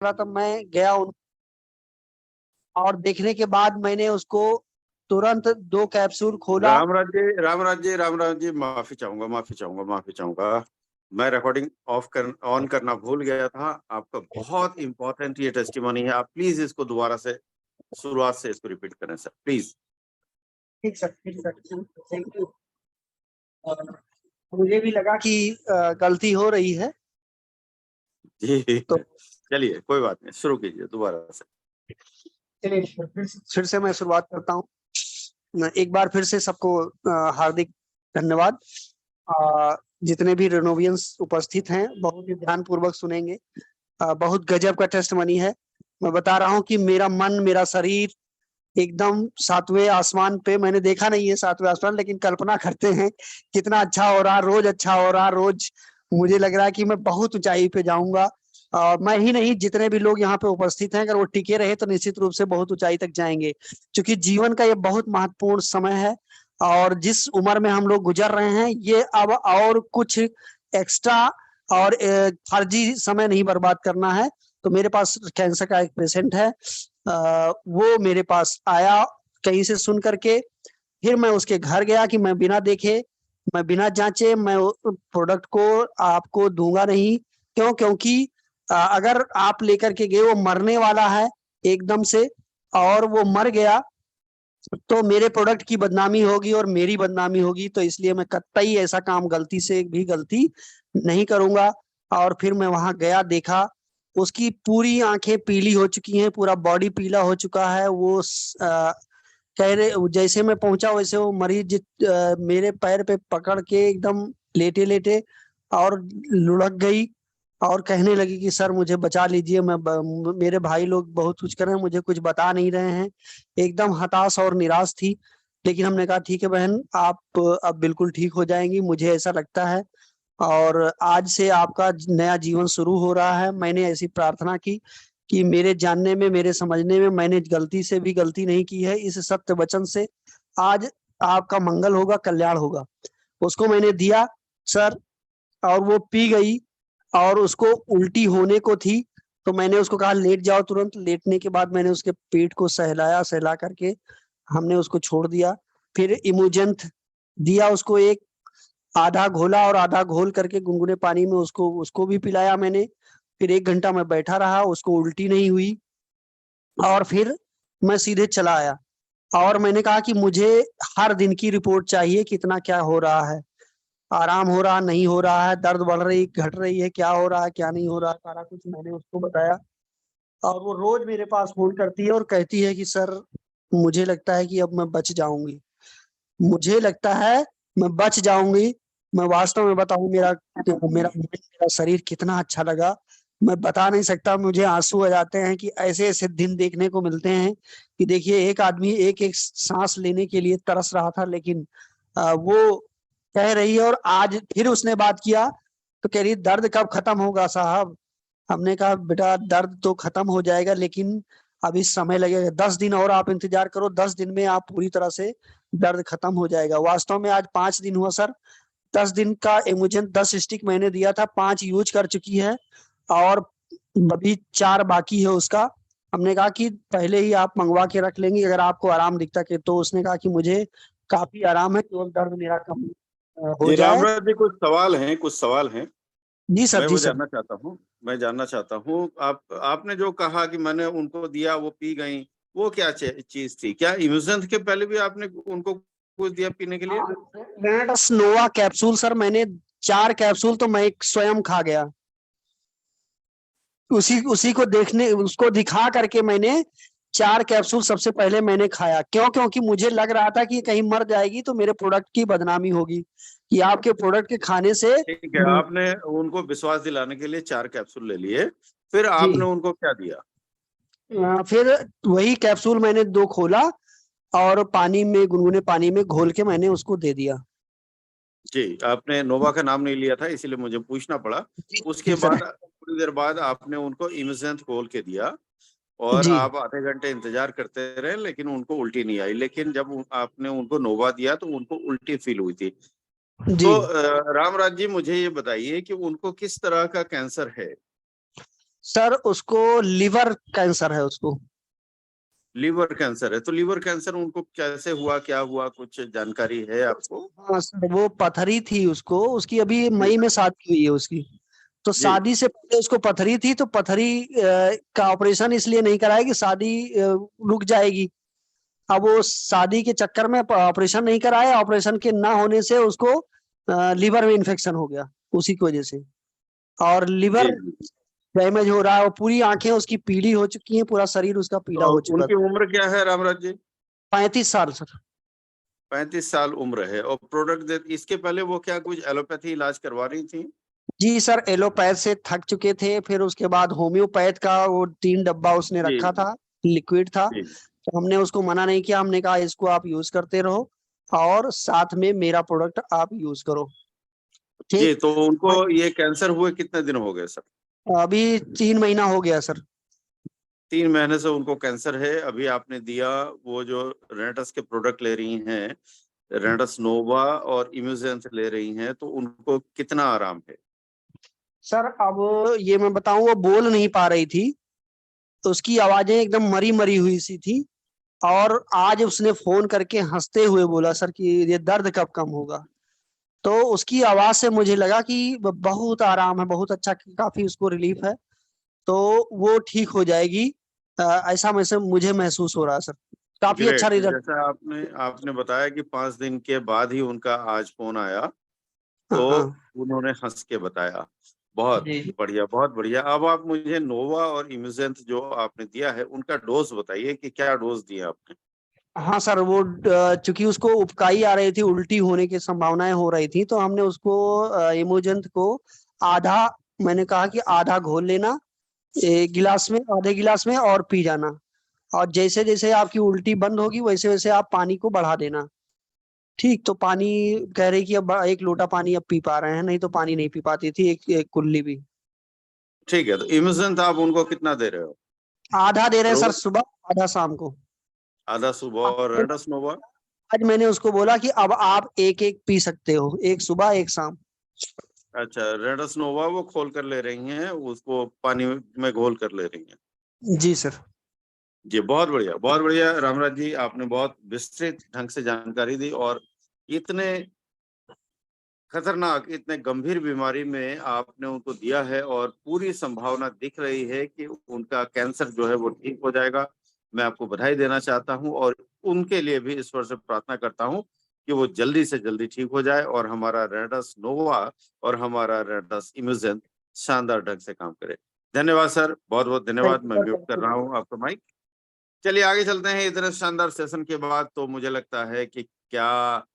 रहा था, मैं गया और देखने के बाद मैंने उसको तुरंत 2 कैप्सूल खोला। रामराज जी, माफी चाहूंगा। मैं रिकॉर्डिंग ऑन करना भूल गया था। आपका बहुत इंपॉर्टेंट ये टेस्टिमनी है। आप प्लीज इसको दोबारा से शुरुआत से इसको रिपीट करें सर, प्लीज। ठीक सर, थैंक यू। मुझे भी लगा कि गलती हो रही है जी तो चलिए, कोई बात नहीं, शुरू कीजिए दोबारा से। चलिए फिर से मैं शुरुआत करता हूँ। एक बार फिर से सबको हार्दिक धन्यवाद। जितने भी रेनोवियंस उपस्थित हैं बहुत ही ध्यान पूर्वक सुनेंगे। बहुत गजब का टेस्टमनी है। मैं बता रहा हूँ कि मेरा मन, मेरा शरीर एकदम 7वें आसमान पे। मैंने देखा नहीं है 7वें आसमान, लेकिन कल्पना करते हैं कितना अच्छा हो रहा, रोज अच्छा हो रहा। रोज मुझे लग रहा है कि मैं बहुत ऊंचाई पे जाऊंगा। मैं ही नहीं, जितने भी लोग यहाँ पे उपस्थित हैं, अगर वो टिके रहे तो निश्चित रूप से बहुत ऊंचाई तक जाएंगे। क्योंकि जीवन का ये बहुत महत्वपूर्ण समय है और जिस उम्र में हम लोग गुजर रहे हैं, ये अब और कुछ एक्स्ट्रा और फर्जी समय नहीं बर्बाद करना है। तो मेरे पास कैंसर का एक पेशेंट है, वो मेरे पास आया कहीं से सुन करके। फिर मैं उसके घर गया कि मैं बिना देखे, मैं बिना जांचे मैं प्रोडक्ट को आपको दूंगा नहीं। क्यों? क्योंकि अगर आप लेकर के गए, वो मरने वाला है एकदम से, और वो मर गया तो मेरे प्रोडक्ट की बदनामी होगी और मेरी बदनामी होगी। तो इसलिए मैं कतई ऐसा काम गलती से भी गलती नहीं करूंगा। और फिर मैं वहां गया, देखा उसकी पूरी आंखें पीली हो चुकी हैं, पूरा बॉडी पीला हो चुका है। वो कह रहे, जैसे मैं पहुंचा वैसे वो मरीज मेरे पैर पे पकड़ के एकदम लेटे लेटे और लुढ़क गई और कहने लगी कि सर मुझे बचा लीजिए, मेरे भाई लोग बहुत कुछ कर रहे हैं, मुझे कुछ बता नहीं रहे हैं। एकदम हताश और निराश थी। लेकिन हमने कहा ठीक है बहन, आप अब बिल्कुल ठीक हो जाएंगी, मुझे ऐसा लगता है। और आज से आपका नया जीवन शुरू हो रहा है। मैंने ऐसी प्रार्थना की कि मेरे जानने में, मेरे समझने में मैंने गलती से भी गलती नहीं की है। इस सत्य वचन से आज आपका मंगल होगा, कल्याण होगा। उसको मैंने दिया सर, और वो पी गई और उसको उल्टी होने को थी। तो मैंने उसको कहा लेट जाओ तुरंत। लेटने के बाद मैंने उसके पेट को सहलाया, सहला करके हमने उसको छोड़ दिया। फिर इमोजेंथ दिया उसको, एक आधा घोला और आधा घोल करके गुनगुने पानी में उसको उसको भी पिलाया मैंने। फिर 1 घंटा मैं बैठा रहा, उसको उल्टी नहीं हुई और फिर मैं सीधे चला आया। और मैंने कहा कि मुझे हर दिन की रिपोर्ट चाहिए, कितना क्या हो रहा है, आराम हो रहा, नहीं हो रहा है, दर्द बढ़ रही, घट रही है, क्या हो रहा है, क्या नहीं हो रहा है, सारा कुछ मैंने उसको बताया। और वो रोज मेरे पास फोन करती है और कहती है कि सर मुझे लगता है कि अब मैं बच जाऊंगी, मुझे लगता है मैं बच जाऊंगी। मैं वास्तव में बताऊं, मेरा मेरा मेरा शरीर कितना अच्छा लगा, मैं बता नहीं सकता। मुझे आंसू आ जाते हैं कि ऐसे ऐसे दिन देखने को मिलते हैं कि देखिए एक आदमी एक एक सांस लेने के लिए तरस रहा था, लेकिन वो कह रही है। और आज फिर उसने बात किया तो कह रही दर्द कब खत्म होगा साहब। हमने कहा बेटा दर्द तो खत्म हो जाएगा, लेकिन अभी समय लगेगा, 10 दिन और आप इंतजार करो, 10 दिन में आप पूरी तरह से दर्द खत्म हो जाएगा। वास्तव में आज 5 दिन हुआ सर। 10 दिन का इमुजन 10 स्टिक मैंने दिया था, 5 यूज कर चुकी है और अभी 4 बाकी है उसका। हमने कहा कि पहले ही आप मंगवा के रख लेंगे अगर आपको आराम दिखता के। तो उसने कहा कि मुझे काफी आराम है, केवल दर्द मेरा कम हो जी जाए। रामराज जी, कुछ सवाल हैं। जी सर, मैं जी वो सर। जानना चाहता हूँ। आपने जो कहा कि मैंने उनको दिया, वो पी गई, वो क्या चीज थी? क्या इम्यूजेंथ के पहले भी आपने उनको कुछ दिया पीने के लिए? लेनाटस नोवा कैप्सूल सर, मैंने 4 कैप्सूल तो मैं स्वयं खा गया। उसी उसी को देखने, उसको दिखा करके मैंने 4 कैप्सूल सबसे पहले मैंने खाया। क्यों? क्योंकि मुझे लग रहा था कि कहीं मर जाएगी तो मेरे प्रोडक्ट की बदनामी होगी कि आपके प्रोडक्ट के खाने से। ठीक है, आपने उनको विश्वास दिलाने के लिए 4 कैप्सूल ले लिए, फिर जी। आपने उनको क्या दिया? फिर वही कैप्सूल मैंने 2 खोला और पानी में, गुनगुने पानी में घोल के मैंने उसको दे दिया। जी, आपने नोवा का नाम नहीं लिया था, इसीलिए मुझे पूछना पड़ा। जी उसके जी बाद सर। थोड़ी देर बाद आपने उनको इम्यूजेंथ घोल के दिया और जी आप आधे घंटे इंतजार करते रहे, लेकिन उनको उल्टी नहीं आई। लेकिन जब आपने उनको नोवा दिया तो उनको उल्टी फील हुई थी। जी। तो रामराज जी, मुझे ये बताइए कि उनको किस तरह का कैंसर है? सर उसको लिवर कैंसर है उसको। लीवर कैंसर है, तो लीवर कैंसर उनको कैसे हुआ, क्या हुआ, कुछ जानकारी है आपको? हाँ सर, वो पथरी थी उसको, उसकी अभी जी मई में शादी हुई है उसकी। तो जी शादी से पहले उसको पथरी थी, तो पथरी का ऑपरेशन इसलिए नहीं कराया कि शादी रुक जाएगी। अब वो शादी के चक्कर में ऑपरेशन नहीं कराया, ऑपरेशन के ना होने से उसको लीवर में इन्फेक्शन हो गया उसी की वजह से। और जी लिवर जी। डैमेज हो रहा है, और पूरी आंखें उसकी पीली हो चुकी हैं, पूरा शरीर उसका पीला तो हो चुका उनकी था। उम्र क्या है रामराज जी? 35 साल सर। 35 साल उम्र है। और प्रोडक्ट दे, इसके पहले वो क्या कुछ एलोपैथी इलाज करवा रही थी? जी सर, एलोपैथ से थक चुके थे, फिर उसके बाद होम्योपैथ का वो 3 डब्बा उसने जी रखा था, लिक्विड था। जी तो हमने उसको मना नहीं किया, हमने कहा इसको आप यूज करते रहो और साथ में मेरा प्रोडक्ट आप यूज करो। जी। ठीक। तो उनको मैं ये कैंसर हुए कितने दिन हो गए सर? अभी 3 महीना हो गया सर। 3 महीने से उनको कैंसर है। अभी आपने दिया वो जो रेनेटस के प्रोडक्ट ले रही हैं, रेनेटस नोवा और इम्यूजेंस ले रही हैं, तो उनको कितना आराम है? सर अब ये मैं बताऊं, वो बोल नहीं पा रही थी, तो उसकी आवाजें एकदम मरी मरी हुई सी थी। और आज उसने फोन करके हंसते हुए बोला सर कि ये दर्द कब कम होगा। तो उसकी आवाज से मुझे लगा कि बहुत आराम है, बहुत अच्छा, काफी उसको रिलीफ है। तो वो ठीक हो जाएगी। ऐसा मुझे महसूस हो रहा है सर। काफी अच्छा ग्रेट। रिजल्ट। जैसा आपने आपने बताया कि 5 दिन के बाद ही उनका आज फोन आया, हाँ तो हाँ। उन्होंने हंस के बताया। बहुत जी। बढ़िया, बहुत बढ़िया। अब आप मुझे नोवा और इम्यूजेंट जो आपने दिया है उनका डोज बताइए कि क्या डोज दिया आपने? हाँ सर, वो चूंकि उसको उबकाई आ रही थी, उल्टी होने की संभावनाएं हो रही थी, तो हमने उसको इमोजेंट को आधा, मैंने कहा कि आधा घोल लेना एक गिलास में, आधे गिलास में, और पी जाना। और जैसे जैसे आपकी उल्टी बंद होगी वैसे वैसे आप पानी को बढ़ा देना। ठीक। तो पानी कह रही कि अब 1 लोटा पानी अब पी पा रहे हैं, नहीं तो पानी नहीं पी पाती थी एक कुल्ली भी। ठीक है, तो इम्यूजेंट आप उनको कितना दे रहे हो आधा दे रहे हैं सर रोज? सुबह, आधा शाम को। आधा सुबह। और आज रेडस नोवा? आज मैंने उसको बोला कि अब आप एक एक पी सकते हो, एक सुबह एक शाम। अच्छा, रेडस नोवा वो खोल कर ले रही हैं, उसको पानी में घोल कर ले रही हैं। जी सर। जी, बहुत बढ़िया, बहुत बढ़िया रामराज जी, आपने बहुत विस्तृत ढंग से जानकारी दी। और इतने खतरनाक, इतने गंभीर बीमारी में आपने उनको दिया है, और पूरी संभावना दिख रही है कि उनका कैंसर जो है वो ठीक हो जाएगा। मैं आपको बधाई देना चाहता हूं, और उनके लिए भी ईश्वर से प्रार्थना करता हूं कि वो जल्दी से जल्दी ठीक हो जाए, और हमारा रेडस नोवा और हमारा रेडस इम्यूजन शानदार ढंग से काम करे। धन्यवाद सर, बहुत बहुत थैंक धन्यवाद। यू मैं सर, म्यूट थैंक कर यू। रहा हूँ आपका माइक। चलिए आगे चलते हैं। इतने शानदार सेशन के बाद तो मुझे लगता है कि क्या,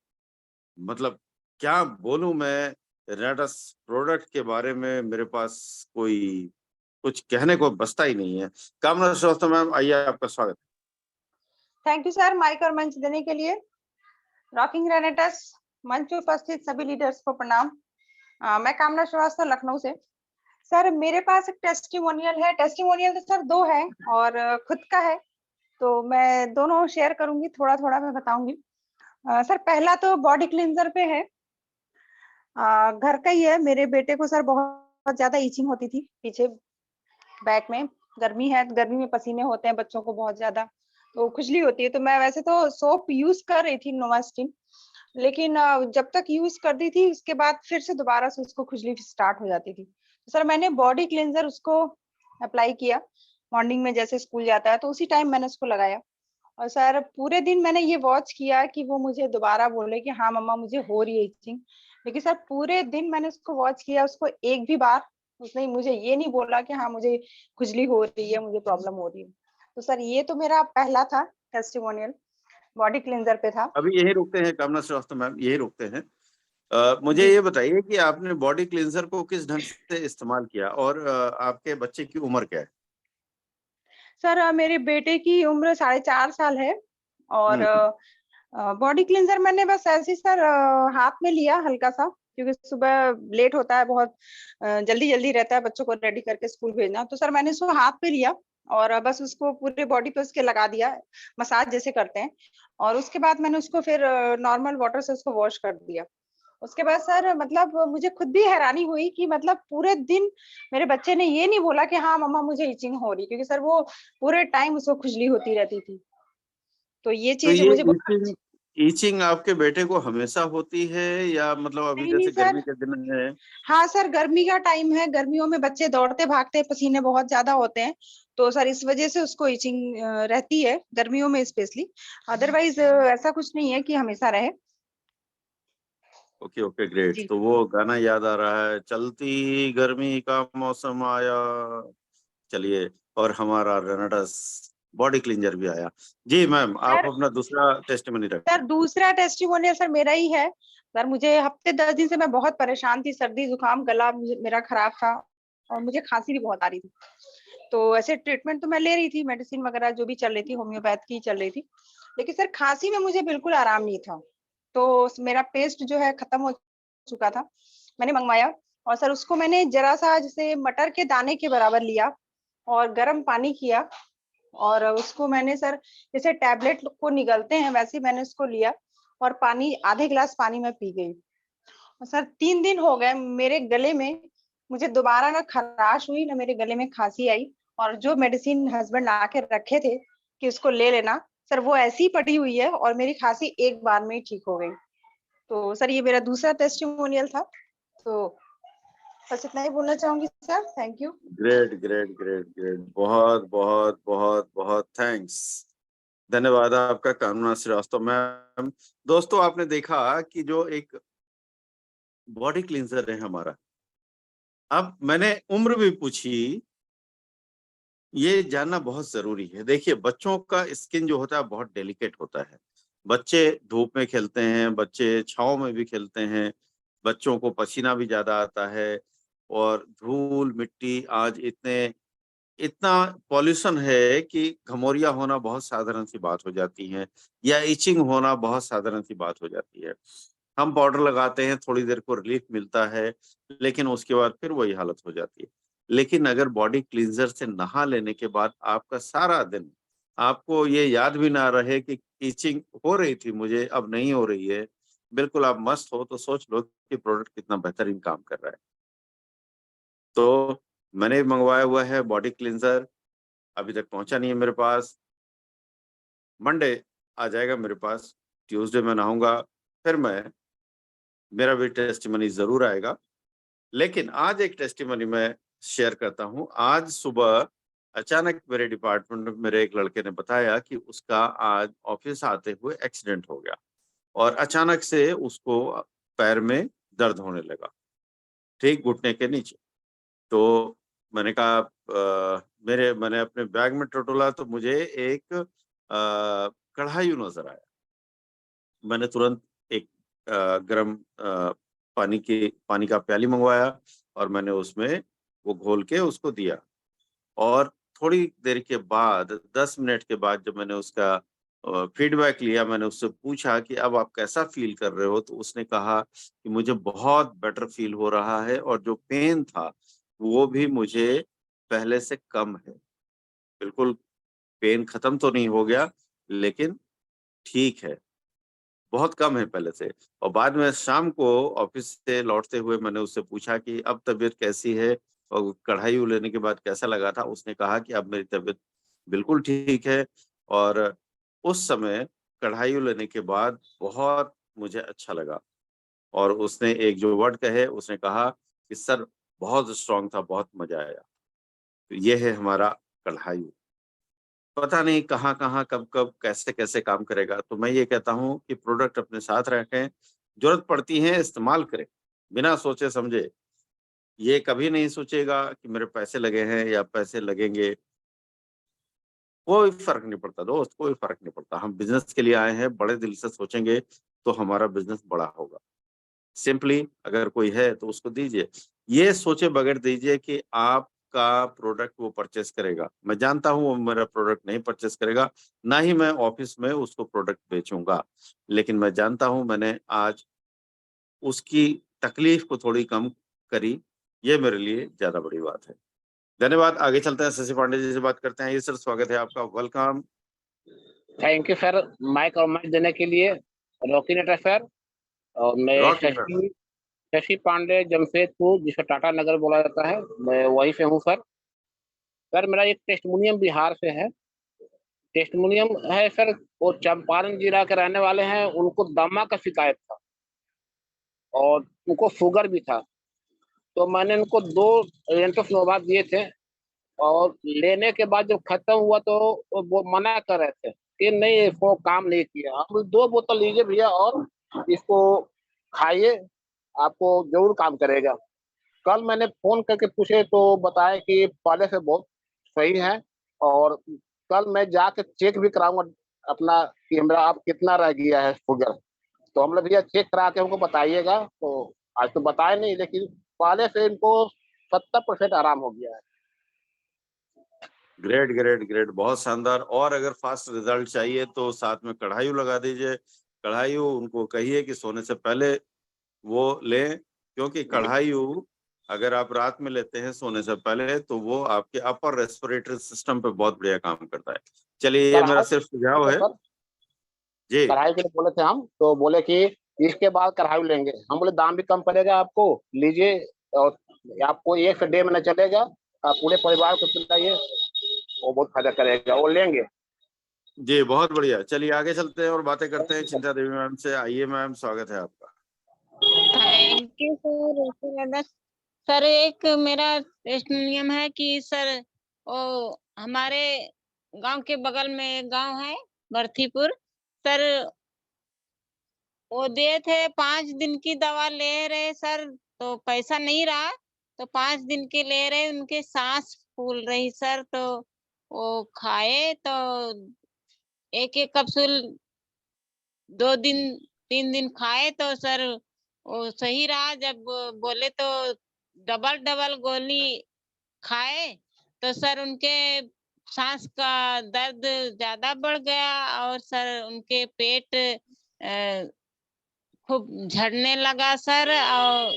मतलब क्या बोलूं मैं, रेडस प्रोडक्ट के बारे में मेरे पास कोई कुछ कहने को बचता ही नहीं है। कामना श्रीवास्तव मैम, आइए, आपका स्वागत थैंक यू सर, माइक और मंच देने के लिए। रॉकिंग रेनेटस मंच पे उपस्थित सभी लीडर्स को प्रणाम। मैं कामना श्रीवास्तव, लखनऊ से। सर मेरे पास एक टेस्टिमोनियल है। टेस्टिमोनियल तो सर 2 है और खुद का है, तो मैं दोनों शेयर करूंगी, थोड़ा थोड़ा मैं बताऊंगी। सर पहला तो बॉडी क्लींजर पे है। घर का ही है। मेरे बेटे को सर बहुत ज्यादा ईचिंग होती थी पीछे बैक में। गर्मी है, गर्मी में पसीने होते हैं बच्चों को बहुत ज्यादा, तो खुजली होती है। तो मैं वैसे तो सोप यूज कर रही थी, नोवास्टिन, लेकिन जब तक यूज कर दी थी उसके बाद फिर से दोबारा से उसको खुजली स्टार्ट हो जाती थी। तो सर मैंने बॉडी क्लींजर उसको अप्लाई किया मॉर्निंग में, जैसे स्कूल जाता है तो उसी टाइम मैंने उसको लगाया। और सर पूरे दिन मैंने ये वॉच किया कि वो मुझे दोबारा बोले कि हाँ मम्मा मुझे हो रही है इचिंग। लेकिन सर पूरे दिन मैंने उसको वॉच किया, उसको एक भी बार उसने मुझे ये नहीं बोला कि हाँ मुझे खुजली हो रही है, मुझे प्रॉब्लम हो रही है। तो सर ये तो मेरा पहला था टेस्टिमोनियल, बॉडी क्लींजर पे था। अभी यही रुकते हैं कामना श्रीवास्तव मैम, यही रुकते हैं। मुझे जी ये बताइए कि आपने बॉडी क्लींजर को किस ढंग से इस्तेमाल किया, और आपके बच्चे की उम्र क्या है? सर मेरे बेटे की उम्र 4.5 साल है। और हम्म। बॉडी क्लींजर मैंने बस ऐसे ही सर हाथ में लिया हल्का सा, क्योंकि सुबह लेट होता है बहुत, जल्दी जल्दी रहता है बच्चों को रेडी करके स्कूल भेजना। तो सर मैंने उसको हाथ पे लिया और बस उसको पूरे बॉडी पे उसके लगा दिया, मसाज जैसे करते हैं। और उसके बाद मैंने उसको फिर नॉर्मल वाटर से उसको वॉश कर दिया। उसके बाद सर मतलब मुझे खुद भी हैरानी हुई कि मतलब पूरे दिन मेरे बच्चे ने ये नहीं बोला कि हाँ मम्मा मुझे इचिंग हो रही, क्योंकि सर वो पूरे टाइम उसको खुजली होती रहती थी। तो ये तो चीज ये मुझे बहुत ईचिंग ईचिंग आपके बेटे को हमेशा होती है या मतलब अभी नहीं जैसे सर। गर्मी के दिन है? हाँ सर, गर्मी का टाइम है, गर्मियों में बच्चे दौड़ते भागते, पसीने बहुत ज्यादा होते हैं, तो सर इस वजह से उसको इचिंग रहती है गर्मियों में स्पेशली। अदरवाइज ऐसा कुछ नहीं है कि हमेशा रहे। Okay okay great. जी तो वो गाना याद आ रहा है, चलती गर्मी का मौसम आया, चलिए, और हमारा रेनाडस बॉडी क्लींजर भी आया। जी मैम, आप सर। अपना दूसरा टेस्टिमनी सर रखें। दूसरा टेस्टिमोनियल सर मेरा ही है। सर मुझे हफ्ते 10 दिन से मैं बहुत परेशान थी, सर्दी जुकाम गला मेरा खराब था और मुझे खांसी भी बहुत आ रही थी। तो ऐसे ट्रीटमेंट तो मैं ले रही थी, मेडिसिन वगैरह जो भी चल रही थी होम्योपैथ की चल रही थी, लेकिन सर खांसी में मुझे बिल्कुल आराम नहीं था। तो मेरा पेस्ट जो है खत्म हो चुका था, मैंने मंगवाया और सर उसको मैंने जरा सा जैसे मटर के दाने के बराबर लिया और गर्म पानी किया और उसको मैंने सर जैसे टैबलेट को निगलते हैं वैसे ही मैंने उसको लिया और पानी आधे गिलास पानी में पी गई। और सर 3 दिन हो गए मेरे गले में, मुझे दोबारा ना खराश हुई ना मेरे गले में खांसी आई। और जो मेडिसिन हस्बैंड ला के रखे थे कि उसको ले लेना, सर वो ऐसी ही पड़ी हुई है और मेरी खांसी एक बार में ही ठीक हो गई। तो सर ये मेरा दूसरा टेस्टिमोनियल था। तो बस इतना ही बोलना चाहूंगी sir, thank you. Great great great great, बहुत बहुत बहुत बहुत थैंक्स, धन्यवाद आपका कामना श्रीवास्तव मैम। दोस्तों, आपने देखा कि जो एक बॉडी क्लींजर है हमारा, अब मैंने उम्र भी पूछी, ये जानना बहुत जरूरी है। देखिए, बच्चों का स्किन जो होता है बहुत डेलिकेट होता है। बच्चे धूप में खेलते हैं, बच्चे छांव में भी खेलते हैं, बच्चों को पसीना भी ज्यादा आता है, और धूल मिट्टी आज इतना पॉल्यूशन है कि घमौरिया होना बहुत साधारण सी बात हो जाती है, या इचिंग होना बहुत साधारण सी बात हो जाती है। हम पाउडर लगाते हैं, थोड़ी देर को रिलीफ मिलता है, लेकिन उसके बाद फिर वही हालत हो जाती है। लेकिन अगर बॉडी क्लींजर से नहा लेने के बाद आपका सारा दिन, आपको ये याद भी ना रहे कि इचिंग हो रही थी मुझे, अब नहीं हो रही है, बिल्कुल आप मस्त हो, तो सोच लो कि प्रोडक्ट कितना बेहतरीन काम कर रहा है। तो मैंने मंगवाया हुआ है बॉडी क्लींजर, अभी तक पहुंचा नहीं है मेरे पास। मंडे आ जाएगा मेरे पास, ट्यूसडे में नहाऊंगा, फिर मेरा भी टेस्टिमनी जरूर आएगा। लेकिन आज एक टेस्टिमनी मैं शेयर करता हूं। आज सुबह अचानक मेरे डिपार्टमेंट में मेरे एक लड़के ने बताया कि उसका आज ऑफिस आते हुए एक्सीडेंट हो गया, और अचानक से उसको पैर में दर्द होने लगा, ठीक घुटने के नीचे। तो मैंने कहा मैंने अपने बैग में टटोला तो मुझे एक कढ़ाई नजर आया। मैंने तुरंत एक गर्म पानी का प्याली मंगवाया, और मैंने उसमें वो घोल के उसको दिया। और थोड़ी देर के बाद, 10 मिनट के बाद, जब मैंने उसका फीडबैक लिया, मैंने उससे पूछा कि अब आप कैसा फील कर रहे हो, तो उसने कहा कि मुझे बहुत बेटर फील हो रहा है, और जो पेन था वो भी मुझे पहले से कम है। बिल्कुल पेन खत्म तो नहीं हो गया, लेकिन ठीक है, बहुत कम है पहले से। और बाद में शाम को ऑफिस से लौटते हुए मैंने उससे पूछा कि अब तबीयत कैसी है, और कढ़ाई लेने के बाद कैसा लगा था। उसने कहा कि अब मेरी तबीयत बिल्कुल ठीक है, और उस समय कढ़ाई लेने के बाद बहुत मुझे अच्छा लगा। और उसने एक जो वर्ड कहे, उसने कहा कि सर बहुत स्ट्रांग था, बहुत मजा आया। तो ये है हमारा कढ़ाई। पता नहीं कहाँ कहाँ कब कब कैसे कैसे काम करेगा। तो मैं ये कहता हूँ कि प्रोडक्ट अपने साथ रखें, जरूरत पड़ती है इस्तेमाल करें, बिना सोचे समझे। ये कभी नहीं सोचेगा कि मेरे पैसे लगे हैं या पैसे लगेंगे, कोई फर्क नहीं पड़ता दोस्त, कोई फर्क नहीं पड़ता। हम बिजनेस के लिए आए हैं, बड़े दिल से सोचेंगे तो हमारा बिजनेस बड़ा होगा। सिंपली अगर कोई है तो उसको दीजिए, ये सोचे बगैर दीजिए कि आपका प्रोडक्ट वो परचेस करेगा। मैं जानता हूँ वो मेरा प्रोडक्ट नहीं परचेस करेगा, ना ही मैं ऑफिस में उसको प्रोडक्ट बेचूंगा, लेकिन मैं जानता हूँ मैंने आज उसकी तकलीफ को थोड़ी कम करी, ये मेरे लिए ज्यादा बड़ी बात है। धन्यवाद। आगे चलते हैं, शशि पांडे जी से बात करते हैं। ये सर, स्वागत है आपका, welcome. Thank you sir, mike और माइक देने के लिए। रॉकी नेट सर, और मैं rock and roll. Shashi Shashi Pandey, Jamshedpur, जिसको टाटा नगर बोला जाता है, मैं वहीं से हूँ सर। सर मेरा एक टेस्टिमोनियम बिहार से है। टेस्टिमोनियम है सर, वो चंपारण जिला के रहने वाले हैं, उनको दमा का शिकायत था और उनको शुगर भी था। तो मैंने उनको 2 रेंटोफलोवा दिए थे और लेने के बाद जब खत्म हुआ तो वो मना कर रहे थे कि नहीं, इसको काम नहीं किया। आप 2 बोतल लीजिए भैया और इसको खाइए, आपको जरूर काम करेगा। कल मैंने फोन करके पूछे तो बताया कि पहले से बहुत सही है, और कल मैं जाके चेक भी कराऊंगा अपना कि मेरा आप कितना रह गया है शुगर। तो हम लोग भैया चेक करा के हमको बताइएगा। तो आज तो बताए नहीं, लेकिन पहले से इनको 70% आराम हो गया है। ग्रेट ग्रेट ग्रेट, बहुत शानदार। और अगर फास्ट रिजल्ट चाहिए तो साथ में कढ़ाई लगा दीजिए। कढ़ाई उनको कहिए कि सोने से पहले वो लें, क्योंकि कढ़ाई अगर आप रात में लेते हैं सोने से पहले तो वो आपके अपर रेस्पिरेटरी सिस्टम पे बहुत बढ़िया काम करता है। चलिए, ये मेरा कढ़ाई सिर्फ सुझाव है सर, जी। कढ़ाई के लिए बोले थे हम, तो बोले कि इसके बाद कढ़ाई लेंगे। हम बोले दाम भी कम पड़ेगा आपको, लीजिए, और आपको 1 से 1.5 महीना चलेगा, आप पूरे परिवार को पिलाइए, वो बहुत फायदा करेगा, वो लेंगे। जी बहुत बढ़िया। चलिए आगे चलते हैं और बातें करते हैं चिंता देवी मैम से। आइए मैम, स्वागत है आपका। Thank you sir. सर एक मेरा टेस्टिमोनियम है कि सर वो हमारे गांव के बगल में एक गांव है बरथीपुर सर, वो दिए थे 5 दिन की दवा ले रहे सर, तो पैसा नहीं रहा, तो 5 दिन की ले रहे, उनके सांस फूल रही सर, तो वो खाए तो 1-1 कैप्सूल 2 दिन 3 दिन खाए तो सर वो सही रहा। जब बोले तो डबल डबल गोली खाए तो सर उनके सांस का दर्द ज्यादा बढ़ गया और सर उनके पेट खूब झड़ने लगा सर, और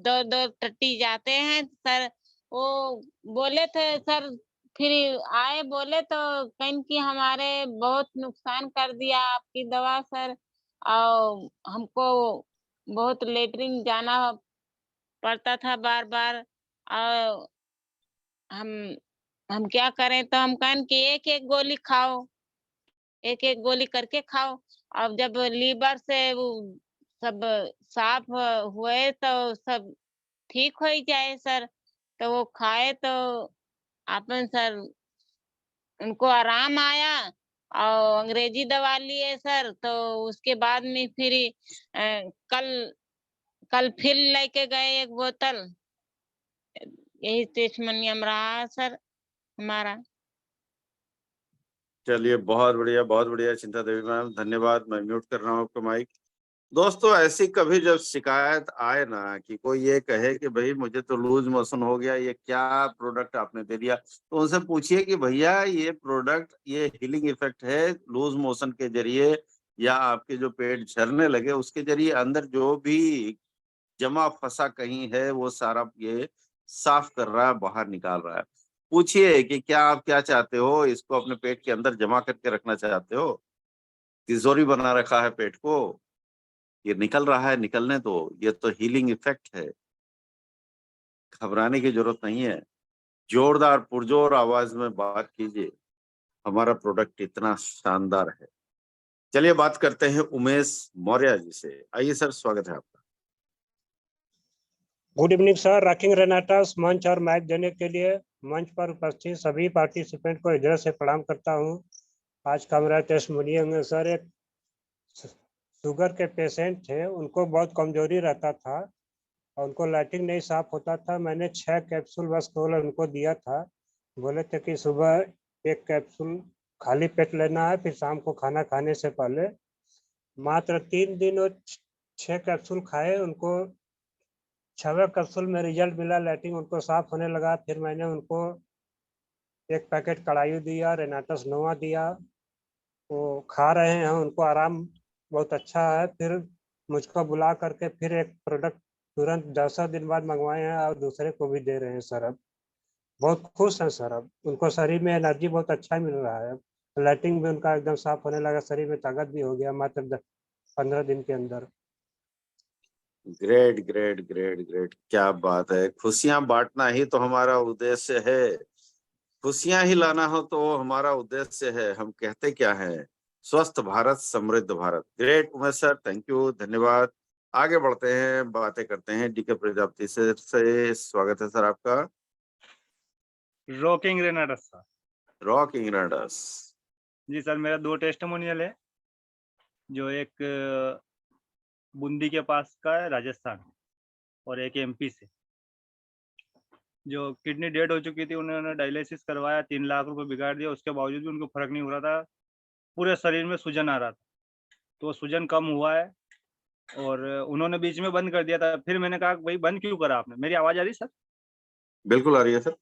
2-2 टट्टी जाते हैं सर। वो बोले थे सर, फिर आए बोले तो कहीं कि हमारे बहुत नुकसान कर दिया आपकी दवा सर, और हमको बहुत लेटरिन जाना पड़ता था बार बार, और हम हम क्या करें, तो हम कहें कि 1-1 गोली खाओ, 1-1 गोली करके खाओ। अब जब लीवर से वो सब साफ हुए तो सब ठीक हो ही जाए सर, तो वो खाए तो अपन सर उनको आराम आया, और अंग्रेजी दवा लिए सर, तो उसके बाद में फिर कल कल फिर लेके गए 1 बोतल। यही टेस्टिमोनियम रहा सर हमारा। चलिए बहुत बढ़िया चिंता देवी मैम, धन्यवाद। मैं म्यूट कर रहा हूँ आपका माइक। दोस्तों, ऐसी कभी जब शिकायत आए ना कि कोई ये कहे कि भाई मुझे तो लूज मोशन हो गया, ये क्या प्रोडक्ट आपने दे दिया, तो उनसे पूछिए कि भैया ये प्रोडक्ट, ये हीलिंग इफेक्ट है लूज मोशन के जरिए, या आपके जो पेट झरने लगे उसके जरिए अंदर जो भी जमा फंसा कहीं है वो सारा ये साफ कर रहा है, बाहर निकाल रहा है। पूछिए कि क्या आप क्या चाहते हो, इसको अपने पेट के अंदर जमा करके रखना चाहते हो, तिजोरी बना रखा है पेट को, ये निकल रहा है, निकलने दो, ये तो हीलिंग इफेक्ट है, घबराने की जरूरत नहीं है। जोरदार पुरजोर आवाज में बात कीजिए, हमारा प्रोडक्ट इतना शानदार है। चलिए बात करते हैं उमेश मौर्य जी से। आइए सर, स्वागत है आपका। Good evening sir. रॉकिंग रेनाटास मंच और माइक देने के लिए मंच पर उपस्थित सभी पार्टिसिपेंट को इधर से प्रणाम करता हूं। आज का मेरा टेस्टिमोनियम है सर। एक शुगर के पेशेंट थे, उनको बहुत कमजोरी रहता था और उनको लैट्रिन नहीं साफ होता था। मैंने 6 कैप्सूल बस केवल उनको दिया था। बोले थे कि सुबह 1 कैप्सूल खाली पेट लेना है, फिर शाम को खाना खाने से पहले। मात्र 3 दिन और 6 कैप्सूल खाए, उनको 6वें कैप्सूल में रिजल्ट मिला, लैट्रिन उनको साफ होने लगा। फिर मैंने उनको 1 पैकेट कड़ायू दिया, रेनाटस नोवा दिया, वो खा रहे हैं, उनको आराम बहुत अच्छा है। फिर मुझको बुला करके फिर एक प्रोडक्ट तुरंत 10 दिन बाद मंगवाए हैं और दूसरे को भी दे रहे हैं सर। अब बहुत खुश हैं सर। अब उनको शरीर में एनर्जी बहुत अच्छा मिल रहा है। लैट्रिन भी उनका एकदम साफ होने लगा, शरीर में ताकत भी हो गया मात्र 15 दिन के अंदर। ग्रेट ग्रेट ग्रेट ग्रेट, क्या बात है। खुशियां बांटना ही तो हमारा उद्देश्य है, खुशियां ही लाना हो तो हमारा उद्देश्य है। हम कहते क्या है, स्वस्थ भारत समृद्ध Bharat. Great Umesh sir, thank you, धन्यवाद। आगे बढ़ते हैं, बातें करते हैं डीके प्रजापति से स्वागत है सर आपका। Rocking Renatus sir. रॉक इंग्लैंडर्स। जी सर, मेरा 2 टेस्टिमोनियल है, जो एक बूंदी के पास का है राजस्थान, और एक एमपी से। जो किडनी डेड हो चुकी थी, उन्होंने डायलिसिस करवाया, 3 लाख रुपए बिगाड़ दिया, उसके बावजूद भी उनको फर्क नहीं हो रहा था, पूरे शरीर में सूजन आ रहा था। तो वो सूजन कम हुआ है और उन्होंने बीच में बंद कर दिया था। फिर मैंने कहा भाई बंद क्यों करा आपने? मेरी आवाज आ रही सर? बिल्कुल आ रही है सर।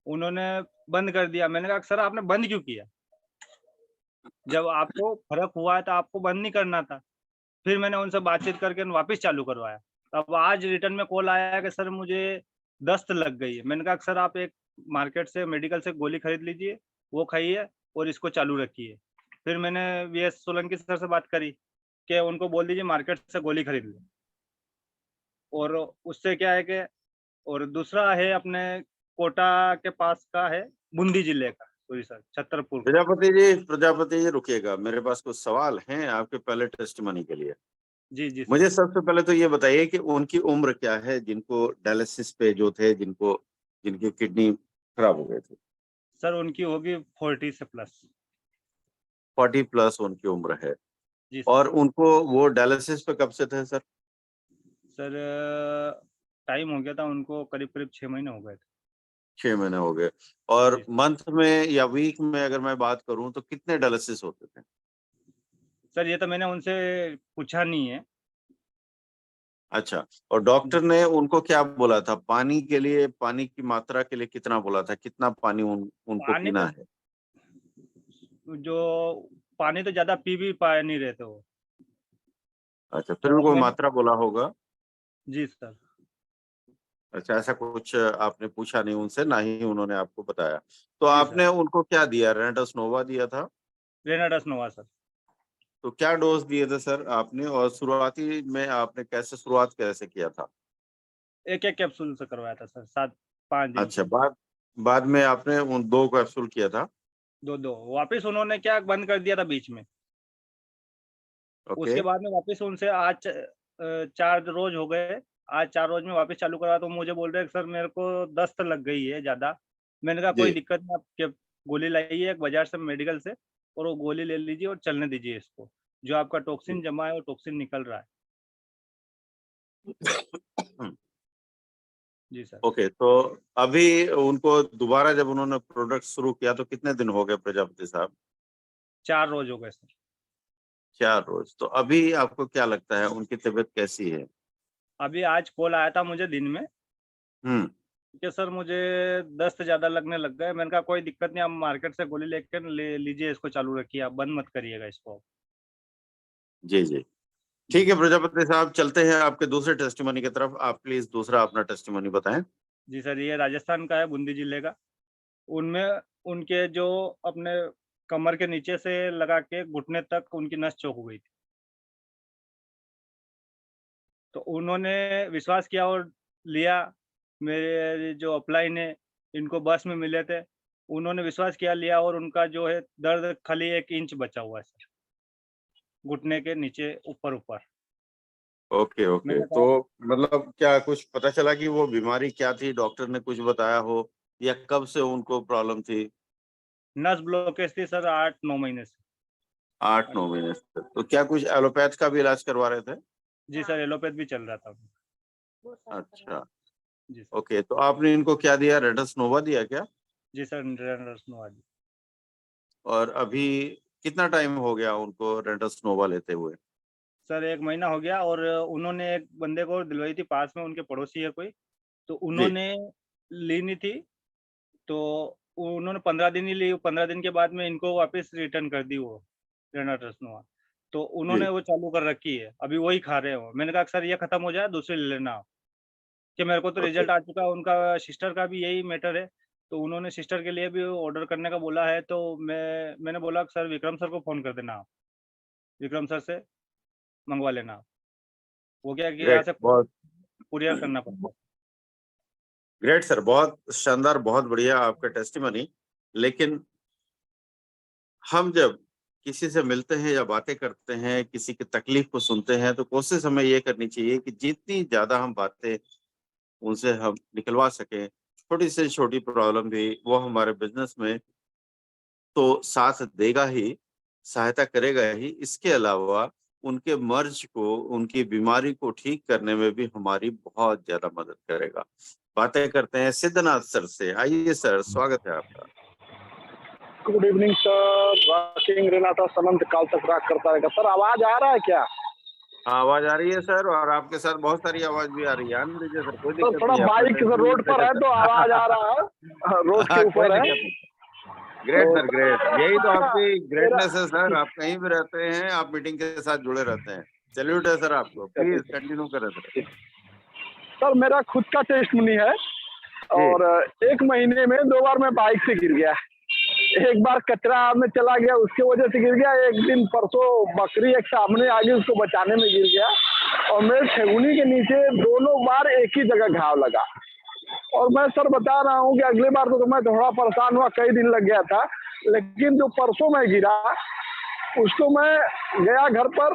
उन्होंने बंद कर दिया। मैंने कहा सर आपने बंद क्यों किया? जब आपको फर्क हुआ है तो आपको बंद नहीं करना था। फिर मैंने उनसे बातचीत करके वापस चालू करवाया। अब आज रिटर्न में कॉल आया है कि सर मुझे दस्त लग गई है। मैंने कहा सर आप एक मार्केट से मेडिकल से गोली खरीद लीजिए, वो खाइए और इसको चालू रखिए। फिर मैंने वीएस सोलंकी सर से बात करी कि उनको बोल दीजिए मार्केट से गोली खरीद ले। और उससे क्या है कि, और दूसरा है अपने कोटा के पास का है, बूंदी जिले का, सॉरी सर, छतरपुर का। प्रजापति जी रुकिएगा, मेरे पास कुछ सवाल हैं आपके पहले टेस्टिमनी के लिए। जी जी सर। मुझे सबसे पहले तो ये बताइए कि उनकी उम्र क्या है, जिनको डायलिसिस पे जो थे, जिनकी किडनी खराब हो गए थे? सर उनकी होगी 40 से प्लस। 40 प्लस उनकी उम्र है। जी सर। और उनको वो डायलिसिस पे कब से थे सर? सर टाइम हो गया था उनको, करीब करीब 6 महीने हो गए थे। 6 महीने हो गए। और जी। मंथ में या वीक में अगर मैं बात करूं तो कितने डायलिसिस होते थे? सर ये तो मैंने उनसे पूछा नहीं है। अच्छा, और डॉक्टर ने उनको क्या बोला था? पानी के लिए, पानी की मात्रा के लिए कितना बोला था? कितना पानी उनको पानी पीना तो है? जो पानी तो ज्यादा पी भी पा नहीं रहे थे वो। अच्छा, फिर और उनको मैंने, मात्रा बोला होगा। जी सर। अच्छा, ऐसा कुछ आपने पूछा नहीं उनसे, ना ही उन्होंने आपको बताया। तो जी आपने सर। उनको क्या दिया? रेनाडस नोवा दिया था? रेनाडस नोवा सर। तो क्या डोज दिए थे सर आपने? और शुरुआती में आपने शुरुआत कैसे किया था? एक एक कैप्सूल से करवाया था सर, 5 दिन अच्छा, की। बाद में आपने उन 2 कैप्सूल किया था? 2 वापिस उन्होंने क्या बंद कर दिया था बीच में। ओके। उसके बाद में वापस उनसे आज 4 रोज हो गए। आज 4 रोज में वापस चालू करा तो मुझे बोल रहे हैं कि सर मेरे को दस्त लग गई है ज्यादा। मैंने कहा कोई जी। दिक्कत नहीं, आप गोली लाइए एक बाजार से, मेडिकल से, और वो गोली ले लीजिए और चलने दीजिए इसको। जो आपका टॉक्सिन जमा है वो टॉक्सिन निकल रहा है। जी सर। ओके, तो अभी उनको दोबारा जब उन्होंने प्रोडक्ट शुरू किया तो कितने दिन हो गए प्रजापति साहब? 4 रोज हो गए सर। 4 रोज। तो अभी आपको क्या लगता है उनकी तबीयत कैसी है? अभी आज कॉल आया था मुझे दिन में हम्म। कि सर मुझे दस्त ज्यादा लगने लग गए। मैंने कहा कोई दिक्कत नहीं, आप मार्केट से गोली लेकर ले लीजिए, इसको चालू रखिए, आप बंद मत करिएगा इसको। जी जी, जी ठीक है सर। प्रजापति साहब, चलते हैं आपके दूसरे टेस्टिमनी की तरफ। आप प्लीज दूसरा अपना टेस्टिमनी बताएं। जी सर, ये राजस्थान का है, बूंदी जिले का। उनमें उनके जो अपने कमर के नीचे से लगा के घुटने तक उनकी नस चौक हो गई थी। तो उन्होंने विश्वास किया और लिया। मेरे जो अपलाइन है, इनको बस में मिले थे। उन्होंने विश्वास किया, लिया, और उनका जो है दर्द खाली 1 इंच बचा हुआ है सर, घुटने के नीचे ऊपर ऊपर। ओके ओके, मैंने तो कहा मतलब क्या कुछ पता चला कि वो बीमारी क्या थी? डॉक्टर ने कुछ बताया हो, या कब से उनको प्रॉब्लम थी? नस ब्लॉकेज थी सर 8-9 महीने से। 8-9 महीने से। तो क्या कुछ एलोपैथ का भी इलाज करवा रहे थे? जी सर, एलोपैथ भी चल रहा था। अच्छा, जी सर। ओके, तो आपने इनको क्या दिया? रेडस नोवा दिया क्या? जी सर, निरंतर नोवाल। और अभी कितना टाइम हो गया उनको रेडस नोवा लेते हुए? सर 1 महीना हो गया, और उन्होंने एक बंदे को दिलवाई थी, पास में उनके पड़ोसी है कोई, तो जी उन्होंने ली नहीं थी। तो उन्होंने 15 दिन ही ली, 15 दिन के बाद में इनको वापस रिटर्न कर दी वो रेनाटसनोवा। तो जी उन्होंने वो चालू कर रखी है, अभी वही खा रहे हो। मैंने कहा सर ये खत्म हो जाए दूसरी ले लेना आप, कि मेरे को तो ओके। रिजल्ट आ चुका है। उनका सिस्टर का भी यही मैटर है, तो उन्होंने सिस्टर के लिए भी ऑर्डर करने का बोला है। तो मैंने बोला सर विक्रम सर को फ़ोन कर देना आप, विक्रम सर से मंगवा लेना आप। वो क्या कि ग्रेट, यहाँ से बहुत कुरियर करना पड़ता है। ग्रेट सर, बहुत शानदार, बहुत बढ़िया आपका टेस्टिमनी। लेकिन हम जब किसी से मिलते हैं या बातें करते हैं, किसी की तकलीफ को सुनते हैं, तो कोशिश हमें ये करनी चाहिए कि जितनी ज्यादा हम बातें उनसे हम निकलवा सकें, छोटी से छोटी प्रॉब्लम भी वो हमारे बिजनेस में तो साथ देगा ही, सहायता करेगा ही। इसके अलावा उनके मर्ज को, उनकी बीमारी को ठीक करने में भी हमारी बहुत ज्यादा मदद करेगा। बातें करते हैं सिद्धनाथ सर से। आइए सर, स्वागत है आपका। Good evening sir, rocking Renatus सनंत काल तक रॉक करता रहेगा। सर आवाज आ रहा है क्या? हाँ, आवाज आ रही है सर, और आपके साथ बहुत सारी आवाज भी आ रही है। आनंद लीजिए सर, कोई सर दिक्कत थोड़ा नहीं है। अपना बाइक टेस्ट रोड पर है तो आवाज आ रहा है, रोड के हाँ, कोई ऊपर है। दिक्कत नहीं। ग्रेट तो सर, ग्रेट। यही तो आपकी मेरा ग्रेटनेस है सर। आप कहीं भी रहते हैं, आप मीटिंग के साथ जुड़े रहते हैं। सैल्यूट है सर आपको। प्लीज कंटिन्यू करें सर। सर मेरा खुद का टेस्टमनी है, और 1 महीने में 2 बार मैं बाइक से गिर गया। एक बार कचरा में चला गया, उसके वजह से गिर गया। एक दिन परसों बकरी एक सामने आ गई, उसको बचाने में गिर गया, और मेरे ठेहुनी के नीचे दोनों बार एक ही जगह घाव लगा। और मैं सर बता रहा हूँ कि अगले बार तो मैं थोड़ा परेशान हुआ, कई दिन लग गया था। लेकिन जो परसों मैं गिरा, उसको मैं गया घर पर,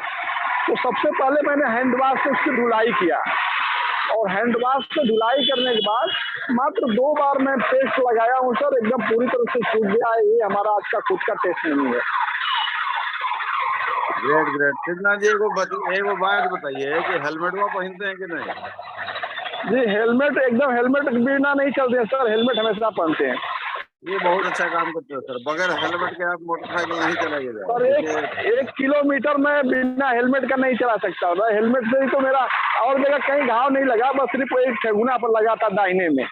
तो सबसे पहले मैंने हैंड वाश से उसकी धुलाई किया, और हैंड वाश से धुलाई करने के बाद मात्र 2 बार मैं पेस्ट लगाया हूँ सर, एकदम पूरी तरह से सूख गया है। ये हमारा आज का खुद का टेस्ट नहीं है। Great, great. सिद्धनाथ जी, एगो बात बताइए कि हेलमेट वो पहनते हैं कि नहीं? जी हेलमेट, एकदम हेलमेट बिना नहीं चलते हैं सर, हेलमेट हमेशा पहनते हैं। ये बहुत अच्छा काम करते हो सर। बगैर हेलमेट के आप मोटरसाइकिल नहीं चलाइए सर देखिए। 1 किलोमीटर में बिना हेलमेट का नहीं चला सकता। हेलमेट से ही तो मेरा और जगह कहीं घाव नहीं लगा, बस सिर्फ एक ठेहुना पर लगा था दाहिने में।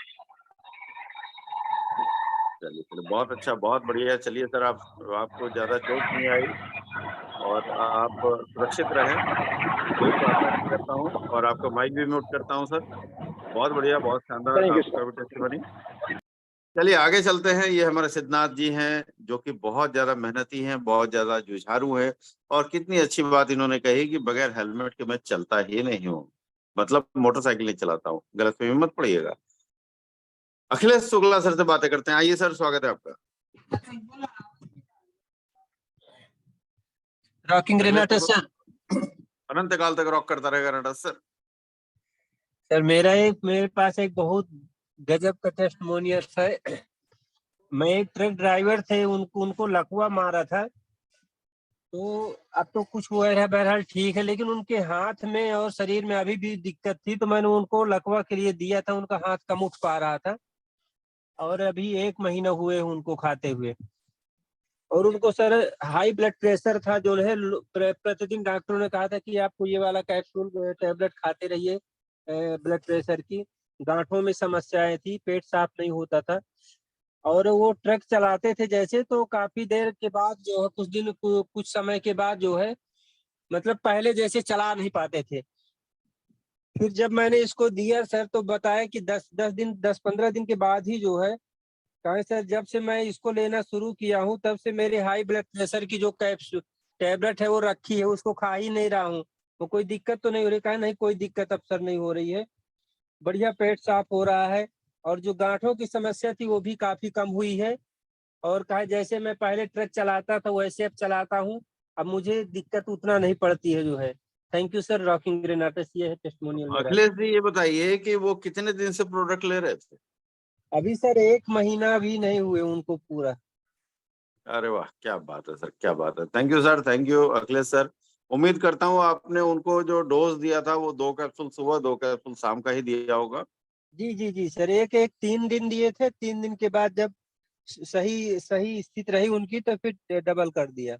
चलिए चलिए, बहुत अच्छा, बहुत बढ़िया। चलिए सर, आपको ज्यादा चोट नहीं आई और आप सुरक्षित रहें, यही प्रार्थना करता हूँ। और आपका माइक भी म्यूट करता हूँ सर। बहुत बढ़िया, बहुत शानदार थैंक यू आपका सर। भी टेस्टिमनी। चलिए आगे चलते हैं। ये हमारे सिद्धनाथ जी हैं, जो कि बहुत ज्यादा मेहनती हैं, बहुत ज्यादा जुझारू हैं। और कितनी अच्छी बात इन्होंने कही कि बगैर हेलमेट के मैं चलता ही नहीं हूँ, मतलब मोटरसाइकिल नहीं चलाता हूँ। गलतफहमी मत पड़िएगा। अखिलेश शुक्ला सर से बातें करते हैं। आइए सर, स्वागत है आपका। Rocking Renata sir. अनंत काल तक रॉक करता रहेगा रेनाटा सर। सर मेरे पास एक बहुत गजब का टेस्टिमोनियल है। मैं एक ट्रक ड्राइवर थे, उनको लकवा मारा था, तो अब तो कुछ हुआ है, बहरहाल ठीक है, लेकिन उनके हाथ में और शरीर में अभी भी दिक्कत थी, तो मैंने उनको लकवा के लिए दिया था। उनका हाथ कम उठ पा रहा था, और अभी 1 महीना हुए उनको खाते हुए। और उनको सर हाई ब्लड प्रेशर था, जो है प्रतिदिन डॉक्टरों ने कहा था कि आपको ये वाला कैप्सूल टैबलेट खाते रहिए ब्लड प्रेशर की। गांठों में समस्याएं थी, पेट साफ नहीं होता था, और वो ट्रक चलाते थे जैसे, तो काफी देर के बाद जो है, कुछ समय के बाद जो है, मतलब पहले जैसे चला नहीं पाते थे। फिर जब मैंने इसको दिया सर, तो बताया कि 10-15 दिन के बाद ही जो है, कहा सर जब से मैं इसको लेना शुरू किया हूँ, तब से मेरे हाई ब्लड प्रेशर की जो टैबलेट है वो रखी है, उसको खा ही नहीं रहा हूँ, तो कोई दिक्कत तो नहीं हो रही। कहा नहीं, कोई दिक्कत अब सर नहीं हो रही है, बढ़िया पेट साफ हो रहा है, और जो गांठों की समस्या थी वो भी काफी कम हुई है। और कहा जैसे मैं पहले ट्रक चलाता था वैसे अब चलाता हूँ, अब मुझे दिक्कत उतना नहीं पड़ती है जो है। थैंक यू सर, रॉकिंग रेनाटस, ये है टेस्टिमोनियल मेरा। अखिलेश जी, ये बताइए कि वो कितने दिन से प्रोडक्ट ले रहे थे? अभी सर 1 महीना भी नहीं हुए उनको पूरा। अरे वाह, क्या बात है सर, क्या बात है। Thank you sir, thank you Akhilesh sir. उम्मीद करता हूँ आपने उनको जो डोज दिया था वो 2 कैप्सूल सुबह, 2 कैप्सूल शाम का ही दिया होगा। जी सर, एक 3 दिन दिए थे, 3 दिन के बाद जब सही सही स्थिति रही उनकी, तो फिर डबल कर दिया।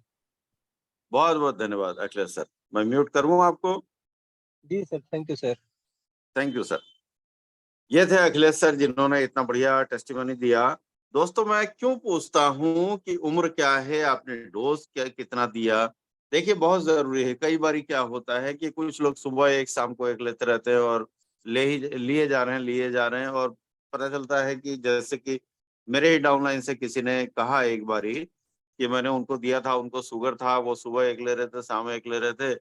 बहुत बहुत धन्यवाद अखिलेश सर। मैं म्यूट करूँ आपको? जी sir, thank you sir. Thank you sir. ये थे अखिलेश सर, जिन्होंने इतना बढ़िया टेस्टिमनी दिया। दोस्तों, मैं क्यों पूछता हूँ कि उम्र क्या है, आपने डोज क्या कितना दिया, देखिए बहुत जरूरी है। कई बार क्या होता है कि कुछ लोग सुबह एक शाम को एक लेते रहते हैं, और लिए जा रहे हैं, और पता चलता है कि जैसे कि मेरे ही डाउनलाइन से किसी ने कहा एक बारी कि मैंने उनको दिया था, उनको शुगर था, वो सुबह एक ले रहे थे, शाम एक ले रहे थे,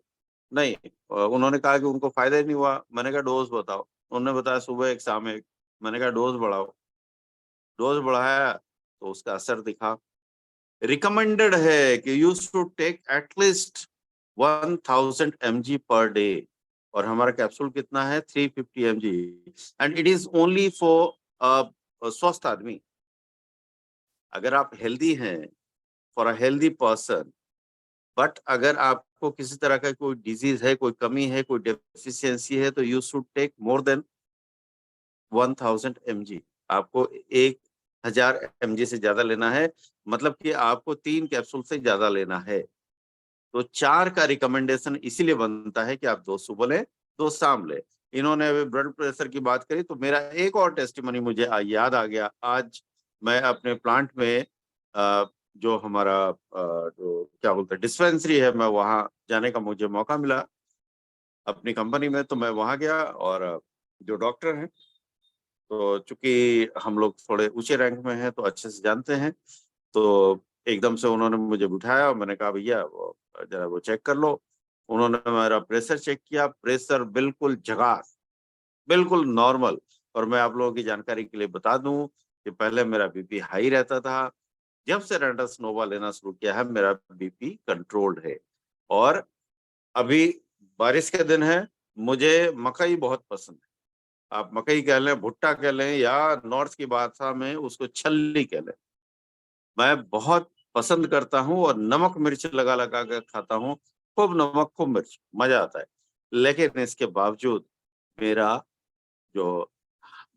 नहीं, उन्होंने कहा कि उनको फायदा ही नहीं हुआ। मैंने कहा डोज बताओ, उन्होंने बताया सुबह एक शाम एक। मैंने कहा डोज बढ़ाओ, डोज बढ़ाया तो उसका असर दिखा। रिकमेंडेड है कि you should take at least 1000 mg per day, और हमारा कैप्सूल कितना है 350 mg, and it is only for स्वस्थ आदमी। अगर आप हेल्दी हैं, for a healthy person, but अगर आपको किसी तरह का कोई डिजीज है, कोई कमी है, कोई डेफिशिएंसी है, तो you should take more than 1000 mg। आपको 1000 mg से ज्यादा लेना है, मतलब कि आपको 3 कैप्सूल से ज्यादा लेना है। तो 4 का रिकमेंडेशन इसीलिए बनता है कि आप 2 सुबह लें, 2 शाम लें। इन्होंने अभी ब्लड प्रेशर की बात करी, तो मेरा एक और टेस्टिमनी मुझे याद आ गया। आज मैं अपने प्लांट में जो हमारा जो क्या बोलते हैं डिस्पेंसरी है, मैं वहां जाने का मुझे मौका मिला अपनी कंपनी में। तो मैं वहां गया, और जो डॉक्टर हैं, तो चूंकि हम लोग थोड़े ऊंचे रैंक में हैं तो अच्छे से जानते हैं, तो एकदम से उन्होंने मुझे बिठाया और मैंने कहा भैया वो जरा वो चेक कर लो। उन्होंने मेरा प्रेशर चेक किया, प्रेशर बिल्कुल झकास, बिल्कुल नॉर्मल। और मैं आप लोगों की जानकारी के लिए बता दूं कि पहले मेरा बीपी हाई रहता था। जब से रेनेटस नोवा लेना शुरू किया है, मेरा बीपी कंट्रोल्ड है। और अभी बारिश के दिन है, मुझे मकई बहुत पसंद है। आप मकई कह लें, भुट्टा कह लें, या नॉर्थ की भाषा में उसको छल्ली कह लें, मैं बहुत पसंद करता हूँ और नमक मिर्च लगा लगा कर खाता हूँ। खूब नमक, खूब मिर्च, मजा आता है। लेकिन इसके बावजूद मेरा जो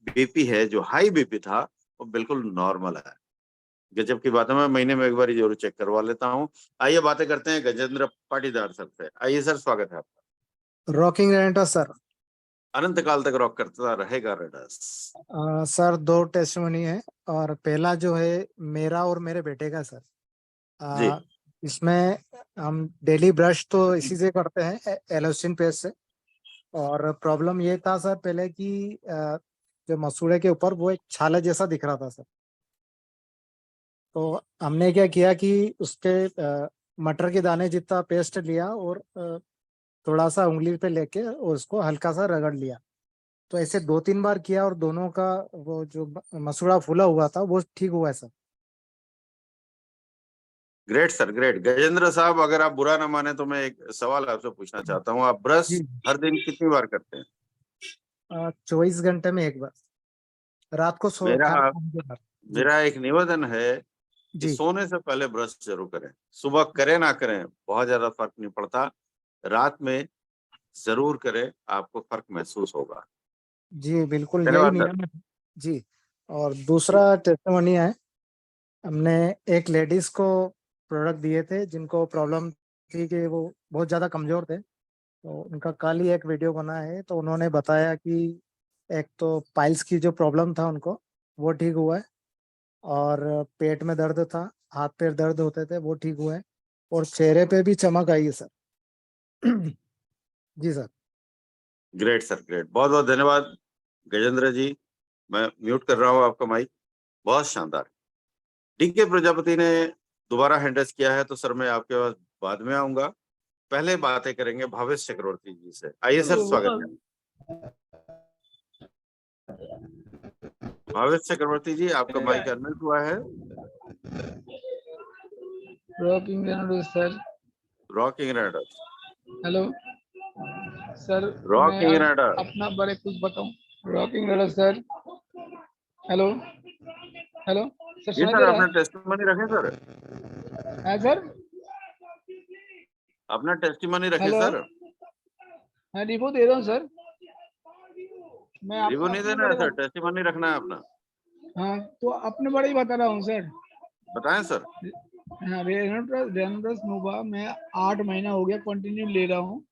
बीपी है, जो हाई बीपी था, वो बिल्कुल नॉर्मल है। गजब की बात है, मैं महीने में एक बार जरूर चेक करवा लेता हूँ। आइए बातें करते हैं गजेंद्र पाटीदार सर से। आइए सर, स्वागत है आपका। Rocking रेनेटस sir. अनंत काल तक रॉक करता रहेगा रेनेटस। सर 2 टेस्टिमनी है, और पहला जो है मेरा और मेरे बेटे का सर। जी। इसमें हम डेली ब्रश तो इसी से करते हैं, एलोसिन पेस्ट से। और प्रॉब्लम ये था सर पहले कि जो मसूड़े के ऊपर वो एक छाले जैसा दिख रहा था सर। तो हमने क्या किया कि उसके मटर के दाने जितना पेस्ट लिया, और थोड़ा सा उंगली पे लेके और उसको हल्का सा रगड़ लिया। तो ऐसे 2-3 बार किया, और दोनों का वो जो मसूड़ा फूला हुआ था वो ठीक हुआ है sir. Great sir, great. Gajendra साहब, अगर आप बुरा ना माने तो मैं एक सवाल आपसे पूछना चाहता हूँ। आप ब्रश जी। हर दिन कितनी बार करते हैं? 24 घंटे में एक बार, रात को मेरा खाने के बाद। जी मेरा एक निवेदन है कि जी सोने से पहले ब्रश जरूर करें। सुबह करें ना करें, बहुत ज्यादा फर्क नहीं पड़ता। रात में जरूर करें, आपको फर्क महसूस होगा। जी, बिल्कुल यही धन्यवाद सर। नियम है जी। और दूसरा टेस्टिमनी है, हमने एक लेडीज को प्रोडक्ट दिए थे जिनको प्रॉब्लम थी कि वो बहुत ज़्यादा कमज़ोर थे। तो उनका कल ही एक वीडियो बना है, तो उन्होंने बताया कि एक तो पाइल्स की जो प्रॉब्लम था उनको, वो ठीक हुआ है। और पेट में दर्द था, हाथ पैर दर्द होते थे, वो ठीक हुआ है। और चेहरे पे भी चमक आई है सर। जी सर। Great sir, great. बहुत बहुत धन्यवाद गजेंद्र जी। मैं म्यूट कर रहा हूँ आपका माइक। बहुत शानदार। डीके प्रजापति ने दोबारा हैंडल्स किया है, तो सर मैं आपके पास बाद में आऊंगा। पहले बातें करेंगे भावेश चक्रवर्ती जी से। आइए सर, स्वागत है। भावेश चक्रवर्ती जी, आपका माइक अनम्यूट हुआ है। Rocking sir. Rocking rider. Hello sir, rocking मैं राइडर। अपना बारे कुछ बताऊं। Rocking rider sir. Hello hello sir, जी सुनाई सर, दे रहा अपना टेस्टिमनी रखें सर। है सर? अपना टेस्टिमनी रखें हेलो, सर। मैं रिव्यू दे रहा हूँ सर। मैं रिव्यू नहीं अपने देना है बारे सर, में, टेस्टिमनी रखना है अपना। हाँ तो अपने बारे ही बता रहा हूँ सर। बताएं सर। हाँ, रेनोडस नोवा मैं 8 महीना हो गया कंटिन्यू ले रहा हूँ।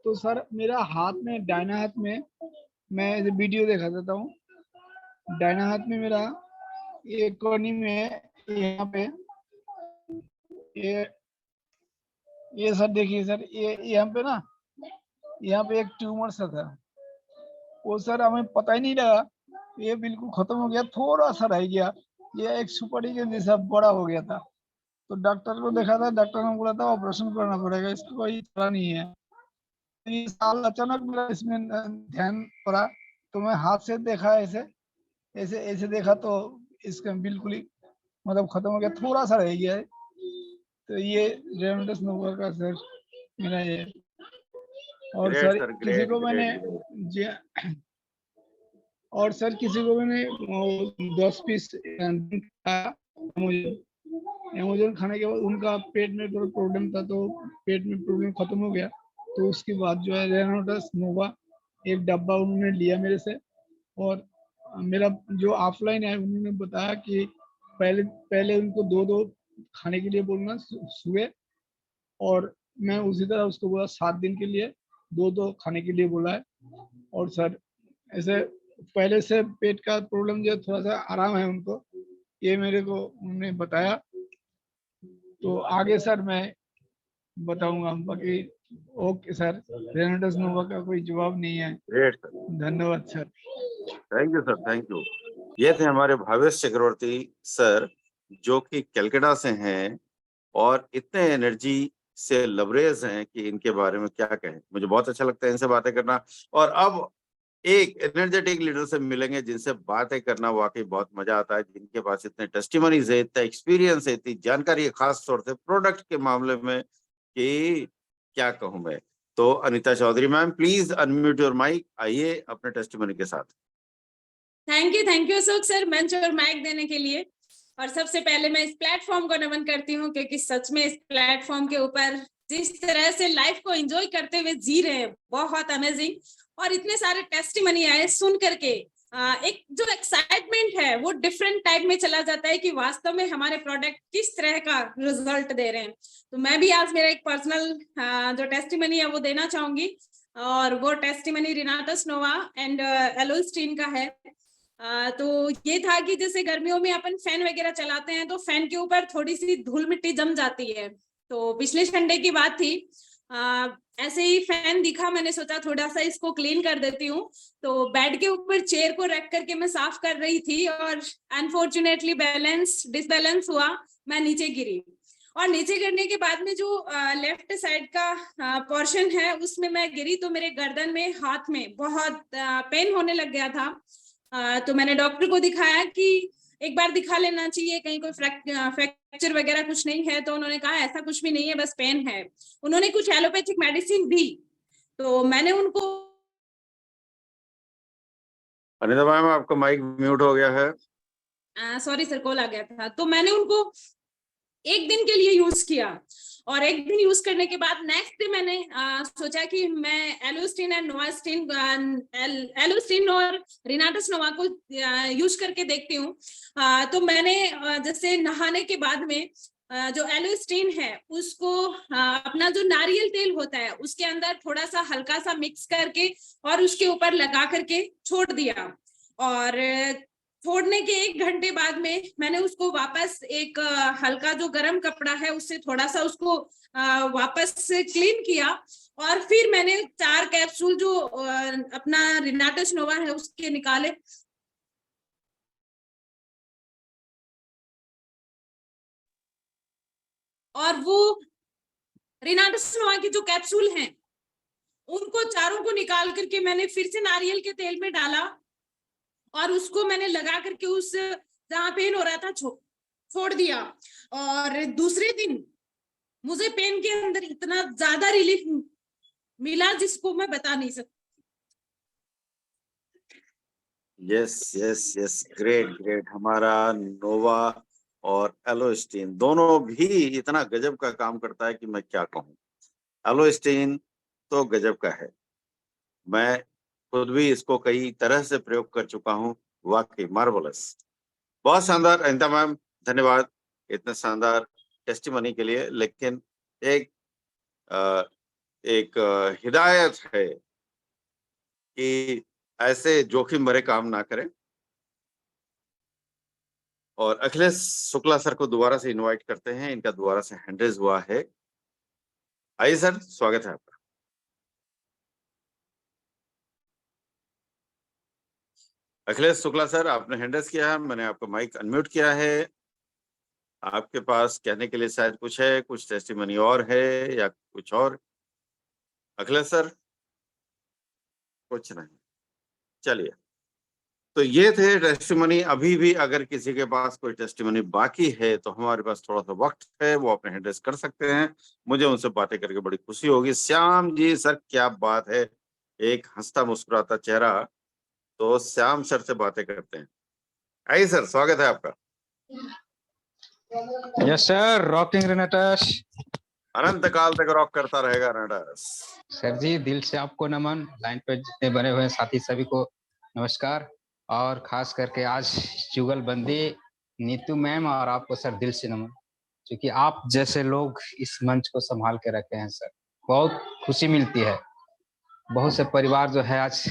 तो सर मेरा हाथ में, दाहिना हाथ में, मैं वीडियो देखा देता हूँ। दाहिना हाथ में मेरा ये कोनी में, यहाँ पे ये सर देखिए सर, ये यहाँ पे ना, यहाँ पे एक ट्यूमर सा था। वो सर हमें पता ही नहीं लगा, ये बिल्कुल खत्म हो गया, थोड़ा सा रह गया। ये एक सुपारी के जैसा बड़ा हो गया था। तो डॉक्टर को देखा था, डॉक्टर ने बोला था ऑपरेशन करना पड़ेगा, इसका कोई चारा नहीं है। ये साल अचानक मेरा इसमें ध्यान पड़ा, तो मैं हाथ से देखा, ऐसे ऐसे ऐसे देखा, तो इसका बिल्कुल ही मतलब खत्म हो गया, थोड़ा सा रह गया है। तो ये रेमडेस नोवा का सर मेरा ये। और ग्रेट सर सर, किसी ग्रेट को मैंने ग्रेट। जी, और सर किसी को मैंने 10 पीस एमोजन खाने के बाद उनका पेट में थोड़ा प्रॉब्लम था, तो पेट में प्रॉब्लम खत्म हो गया। तो उसके बाद जो है रेनाडस नोवा एक डब्बा उन्होंने लिया मेरे से। और मेरा जो ऑफलाइन है उन्होंने बताया कि पहले पहले उनको 2-2 खाने के लिए बोलना सुबह, और मैं उसी तरह उसको बोला 7 दिन के लिए 2-2 खाने के लिए बोला है। और सर ऐसे पहले से पेट का प्रॉब्लम जो थोड़ा सा आराम है उनको, ये मेरे को उन्होंने बताया। तो आगे सर मैं बताऊंगा, बाकी ओके सर, रेनाडस नोवा का कोई जवाब नहीं है। ग्रेट सर, धन्यवाद sir. Thank you sir, thank you. ये थे हमारे भावेश चक्रवर्ती सर, जो कि कलकत्ता से हैं और इतने एनर्जी से लबरेज हैं कि इनके बारे में क्या कहें। मुझे बहुत अच्छा लगता है इनसे बातें करना। और अब एक एनर्जेटिक लीडर से मिलेंगे जिनसे बातें करना वाकई बहुत मजा आता है, जिनके पास इतने टेस्टिमनीज है, इतना एक्सपीरियंस है, इतनी जानकारी है, खास तौर से प्रोडक्ट के मामले में कि क्या कहूं मैं। तो Anita Chaudhary ma'am, please unmute your mic, आइए अपने टेस्टिमनी के साथ। थैंक यू अशोक सर, मंच और माइक देने के लिए। और सबसे पहले मैं इस प्लेटफॉर्म को नमन करती हूँ, क्योंकि सच में इस प्लेटफॉर्म के ऊपर जिस तरह से लाइफ को एंजॉय करते हुए जी रहे हैं, बहुत अमेजिंग। और इतने सारे टेस्टिमनी आए सुन करके, एक जो एक्साइटमेंट है वो डिफरेंट टाइप में चला जाता है कि वास्तव में हमारे प्रोडक्ट किस तरह का रिजल्ट दे रहे हैं। तो मैं भी आज मेरा एक पर्सनल जो टेस्टिमनी है वो देना चाहूंगी, और वो टेस्टिमनी रिनाटस नोवा एंड एलोस्टीन का है। तो ये था कि जैसे गर्मियों में अपन फैन वगैरह चलाते हैं तो फैन के ऊपर थोड़ी सी धूल मिट्टी जम जाती है। तो पिछले संडे की बात थी, ऐसे ही फैन दिखा, मैंने सोचा थोड़ा सा इसको क्लीन कर देती हूँ। तो बेड के ऊपर चेयर को रख करके मैं साफ कर रही थी, और अनफॉर्चुनेटली डिसबैलेंस हुआ, मैं नीचे गिरी। और नीचे गिरने के बाद में जो लेफ्ट साइड का पोर्शन है उसमें मैं गिरी, तो मेरे गर्दन में, हाथ में बहुत पेन होने लग गया था। तो मैंने डॉक्टर को दिखाया कि एक बार दिखा लेना चाहिए, कहीं कोई फ्रैक्चर वगैरह कुछ नहीं है। तो उन्होंने कहा ऐसा कुछ भी नहीं है, बस पेन है। उन्होंने कुछ एलोपैथिक मेडिसिन दी, तो मैंने उनको। अनिता मैम, आपका माइक म्यूट हो गया है। सॉरी सर, कॉल आ गया था। तो मैंने उनको 1 दिन के लिए यूज किया, और 1 दिन यूज करने के बाद नेक्स्ट डे मैंने सोचा कि मैं एलोस्टीन एंड नोवास्टीन, एलोस्टीन और रिनाटस नोवा को यूज करके देखती हूँ। तो मैंने जैसे नहाने के बाद में जो एलोस्टीन है उसको अपना जो नारियल तेल होता है उसके अंदर थोड़ा सा हल्का सा मिक्स करके और उसके ऊपर लगा करके छोड़ दिया। और छोड़ने के 1 घंटे बाद में मैंने उसको वापस एक हल्का जो गर्म कपड़ा है उससे थोड़ा सा उसको वापस से क्लीन किया, और फिर मैंने 4 कैप्सूल जो अपना रिनाटस नोवा है उसके निकाले। और वो रिनाटस नोवा की जो कैप्सूल हैं उनको चारों को निकाल करके मैंने फिर से नारियल के तेल में डाला, और उसको मैंने लगा करके उस जहां पेन हो रहा था छोड़ दिया। और दूसरे दिन मुझे पेन के अंदर इतना ज्यादा रिलीफ मिला जिसको मैं बता नहीं सकती। Yes yes yes, great great. हमारा नोवा और एलोस्टीन दोनों भी इतना गजब का काम करता है कि मैं क्या कहूँ। एलोस्टीन तो गजब का है, मैं खुद भी इसको कई तरह से प्रयोग कर चुका हूँ, वाकई मार्वलस, बहुत शानदार। अनिता मैम, धन्यवाद इतने शानदार टेस्टिमनी के लिए। लेकिन एक हिदायत है कि ऐसे जोखिम भरे काम ना करें। और अखिलेश शुक्ला सर को दोबारा से इनवाइट करते हैं, इनका दोबारा से हैंड रेज हुआ है। आइए सर, स्वागत है आपका। अखिलेश शुक्ला सर, आपने हैंड रेज किया है, मैंने आपका माइक अनम्यूट किया है। आपके पास कहने के लिए शायद कुछ है, कुछ टेस्टिमनी और है या कुछ और? अखिलेश सर? कुछ नहीं। चलिए, तो ये थे टेस्टिमनी। अभी भी अगर किसी के पास कोई टेस्टिमनी बाकी है तो हमारे पास थोड़ा सा वक्त है, वो अपने हैंड रेज कर सकते हैं। मुझे उनसे बातें करके बड़ी खुशी होगी। श्याम जी सर, क्या बात है, एक हंसता मुस्कुराता चेहरा। तो श्याम सर से बातें करते हैं। आइए सर, स्वागत है आपका। Yes sir, rocking Renatus. अनंत काल तक रॉक करता रहेगा रेनेटस। सर जी, दिल से आपको नमन। लाइन पे जितने बने हुए हैं साथी सभी को नमस्कार, और खास करके आज जुगलबंदी नीतू मैम और आपको सर दिल से नमन, क्योंकि आप जैसे लोग इस मंच को संभाल के रखे हैं सर, बहुत खुशी मिलती है। बहुत से परिवार जो है आज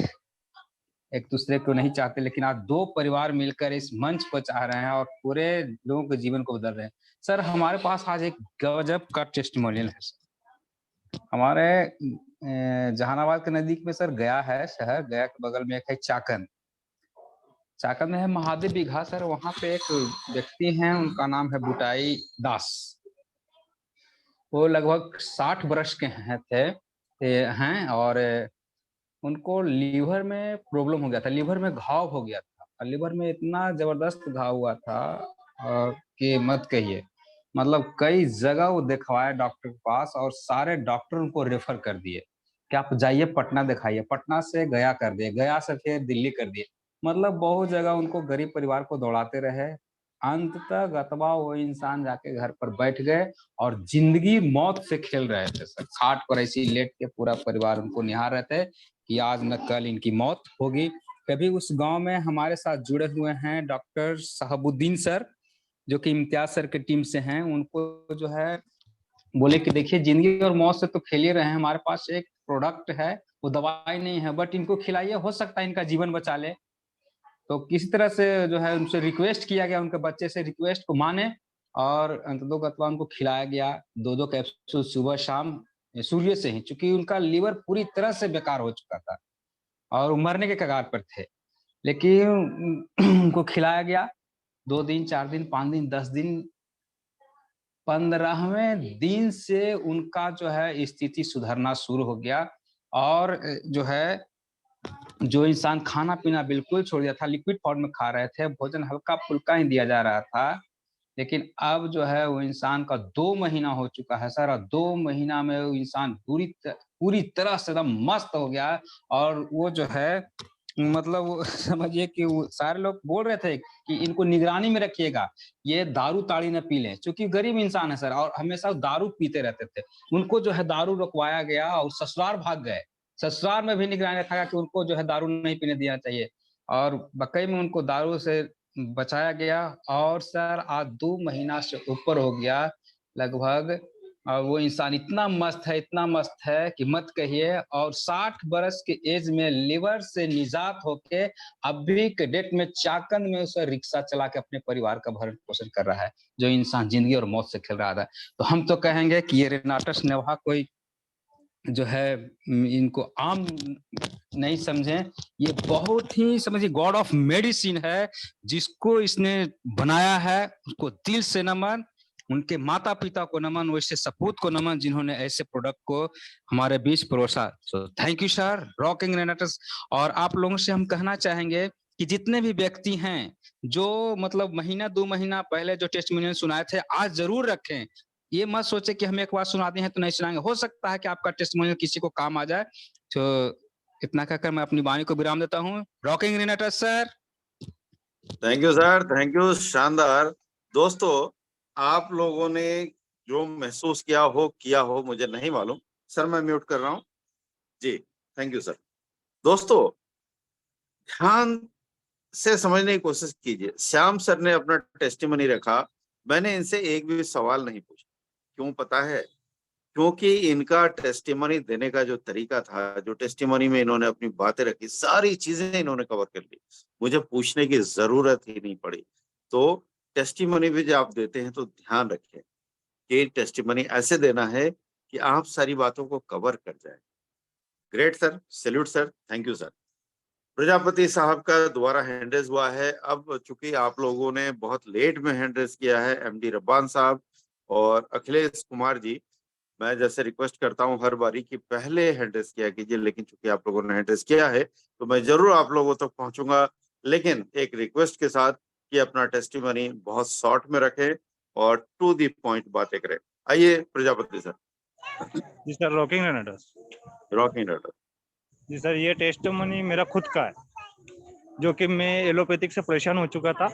एक दूसरे को नहीं चाहते, लेकिन आज दो परिवार मिलकर इस मंच को चाह रहे हैं और पूरे लोगों के जीवन को बदल रहे हैं। सर, हमारे पास आज एक गजब का टेस्टिमोनियल है सर। हमारे जहानाबाद के नजदीक में सर गया है शहर, गया के बगल में एक है चाकन। चाकन में है महादेव बीघा सर। वहां पे एक व्यक्ति हैं, उनका नाम है बुटाई दास। वो लगभग 60 वर्ष के हैं और उनको लीवर में प्रॉब्लम हो गया था, लीवर में घाव हो गया था। और लीवर में इतना जबरदस्त घाव हुआ था कि मत कहिए। मतलब कई जगह वो दिखवाए डॉक्टर के पास, और सारे डॉक्टर उनको रेफर कर दिए कि आप जाइए पटना दिखाइए। पटना से गया कर दिए, गया से फिर दिल्ली कर दिए। मतलब बहुत जगह उनको गरीब परिवार को दौड़ाते रहे। अंततः गतवा वो इंसान जाके घर पर बैठ गए और जिंदगी मौत से खेल रहे थे सर। खाट पर ऐसी लेट के पूरा परिवार उनको निहार रहे थे कि आज न कल इनकी मौत होगी। कभी उस गांव में हमारे साथ जुड़े हुए हैं डॉक्टर साहबुद्दीन सर, जो कि इम्तियाज सर के टीम से हैं। उनको जो है बोले कि देखिए, जिंदगी और मौत से तो खेल ही रहे हैं, हमारे पास एक प्रोडक्ट है, वो दवाई नहीं है, बट इनको खिलाइए, हो सकता है इनका जीवन बचा ले। तो किसी तरह से जो है उनसे रिक्वेस्ट किया गया, उनके बच्चे से रिक्वेस्ट को माने, और अंततः उनको खिलाया गया 2-2 कैप्सूल सुबह शाम, सूर्य से ही, चूंकि उनका लीवर पूरी तरह से बेकार हो चुका था और मरने के कगार पर थे। लेकिन उनको खिलाया गया 2 दिन, 4 दिन, 5 दिन, 10 दिन, 15वें दिन से उनका जो है स्थिति सुधरना शुरू हो गया। और जो है, जो इंसान खाना पीना बिल्कुल छोड़ दिया था, लिक्विड फॉर्म में खा रहे थे, भोजन हल्का फुल्का ही दिया जा रहा था, लेकिन अब जो है वो इंसान का 2 महीना हो चुका है सर। और 2 महीना में वो इंसान पूरी तरह से एकदम मस्त हो गया। और वो जो है मतलब वो समझिए कि वो सारे लोग बोल रहे थे कि इनको निगरानी में रखिएगा, ये दारू ताड़ी न पी लें, क्योंकि गरीब इंसान है सर और हमेशा दारू पीते रहते थे। उनको जो है दारू रोकवाया गया और ससुराल भाग गए। ससुराल में भी निगरानी रखा गया कि उनको जो है दारू नहीं पीने दिया चाहिए, और वाकई में उनको दारू से बचाया गया। और सर आज 2 महीना से ऊपर हो गया लगभग, और वो इंसान इतना मस्त है कि मत कहिए। और 60 बरस के एज में लीवर से निजात होके अभी के डेट में चाकन में उसे रिक्शा चला के अपने परिवार का भरण पोषण कर रहा है, जो इंसान जिंदगी और मौत से खेल रहा था। तो हम तो कहेंगे कि ये रेनाटस नेवहा कोई जो है इनको आम नहीं समझें, ये बहुत ही समझिए गॉड ऑफ मेडिसिन है। जिसको इसने बनाया है उसको दिल से नमन, उनके माता पिता को नमन, वैसे सपूत को नमन जिन्होंने ऐसे प्रोडक्ट को हमारे बीच परोसा। So thank you sir, rocking Renatus. और आप लोगों से हम कहना चाहेंगे कि जितने भी व्यक्ति हैं जो मतलब महीना 2 महीना पहले जो टेस्टिमोनियल सुनाए थे, आज जरूर रखें। ये मत सोचे कि हम एक बार सुना दिए हैं तो नहीं सुनाएंगे, हो सकता है कि आपका टेस्टिमोनियल किसी को काम आ जाए। तो इतना कहकर मैं अपनी वाणी को विराम देता हूँ। Rocking Renatus sir. Thank you sir, thank you, शानदार। दोस्तों, आप लोगों ने जो महसूस किया हो मुझे नहीं मालूम। सर मैं म्यूट कर रहा हूँ जी। Thank you sir. दोस्तों, ध्यान से समझने की कोशिश कीजिए। श्याम सर ने अपना टेस्टिमनी रखा, मैंने इनसे एक भी सवाल नहीं पूछा। क्यों पता है? क्योंकि इनका टेस्टिमनी देने का जो तरीका था, जो टेस्टिमनी में इन्होंने अपनी बातें रखी, सारी चीजें इन्होंने कवर कर ली, मुझे पूछने की जरूरत ही नहीं पड़ी। तो टेस्टिमनी भी जब आप देते हैं तो ध्यान रखें कि टेस्टिमनी ऐसे देना है कि आप सारी बातों को कवर कर जाए। Great sir, salute sir, thank you sir. Prajapati साहब का दोबारा हैंड रेज हुआ है। अब चूंकि आप लोगों ने बहुत लेट में हैंड रेज किया है, एमडी रब्बान साहब और अखिलेश कुमार जी, मैं जैसे रिक्वेस्ट करता हूं हर बारी कि पहले हैंड रेज किया कीजिए, लेकिन चूंकि आप लोगों ने हैंड रेज किया है तो मैं जरूर आप लोगों तक पहुंचूंगा, लेकिन एक रिक्वेस्ट के साथ कि अपना टेस्टिमनी बहुत शॉर्ट में रखें और टू द पॉइंट बातें करें। आइए प्रजापति सर। जी सर, रॉकिंग रेनेटर्स। रॉकिंग रेनेटर्स। जी सर, ये टेस्टिमनी मेरा खुद का है, जो कि मैं एलोपैथिक से परेशान हो चुका था।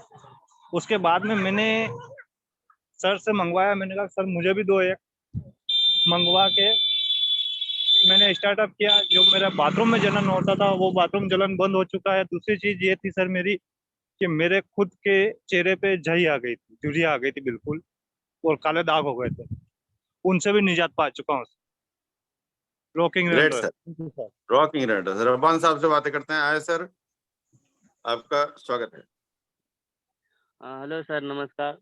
उसके बाद में मैंने सर से मंगवाया, मैंने कहा सर मुझे भी दो एक, मंगवा के मैंने स्टार्टअप किया। जो मेरा बाथरूम में जलन होता था वो बाथरूम जलन बंद हो चुका है। दूसरी चीज ये थी सर मेरी कि मेरे खुद के चेहरे पे झई आ गई थी, झुर्रियां आ गई थी बिल्कुल, और काले दाग हो गए थे, उनसे भी निजात पा चुका हूँ। Rocking great Renatus. Sir, rocking Renatus. Rabban sahab से बातें करते हैं। आए सर, आपका स्वागत है। हेलो सर, नमस्कार।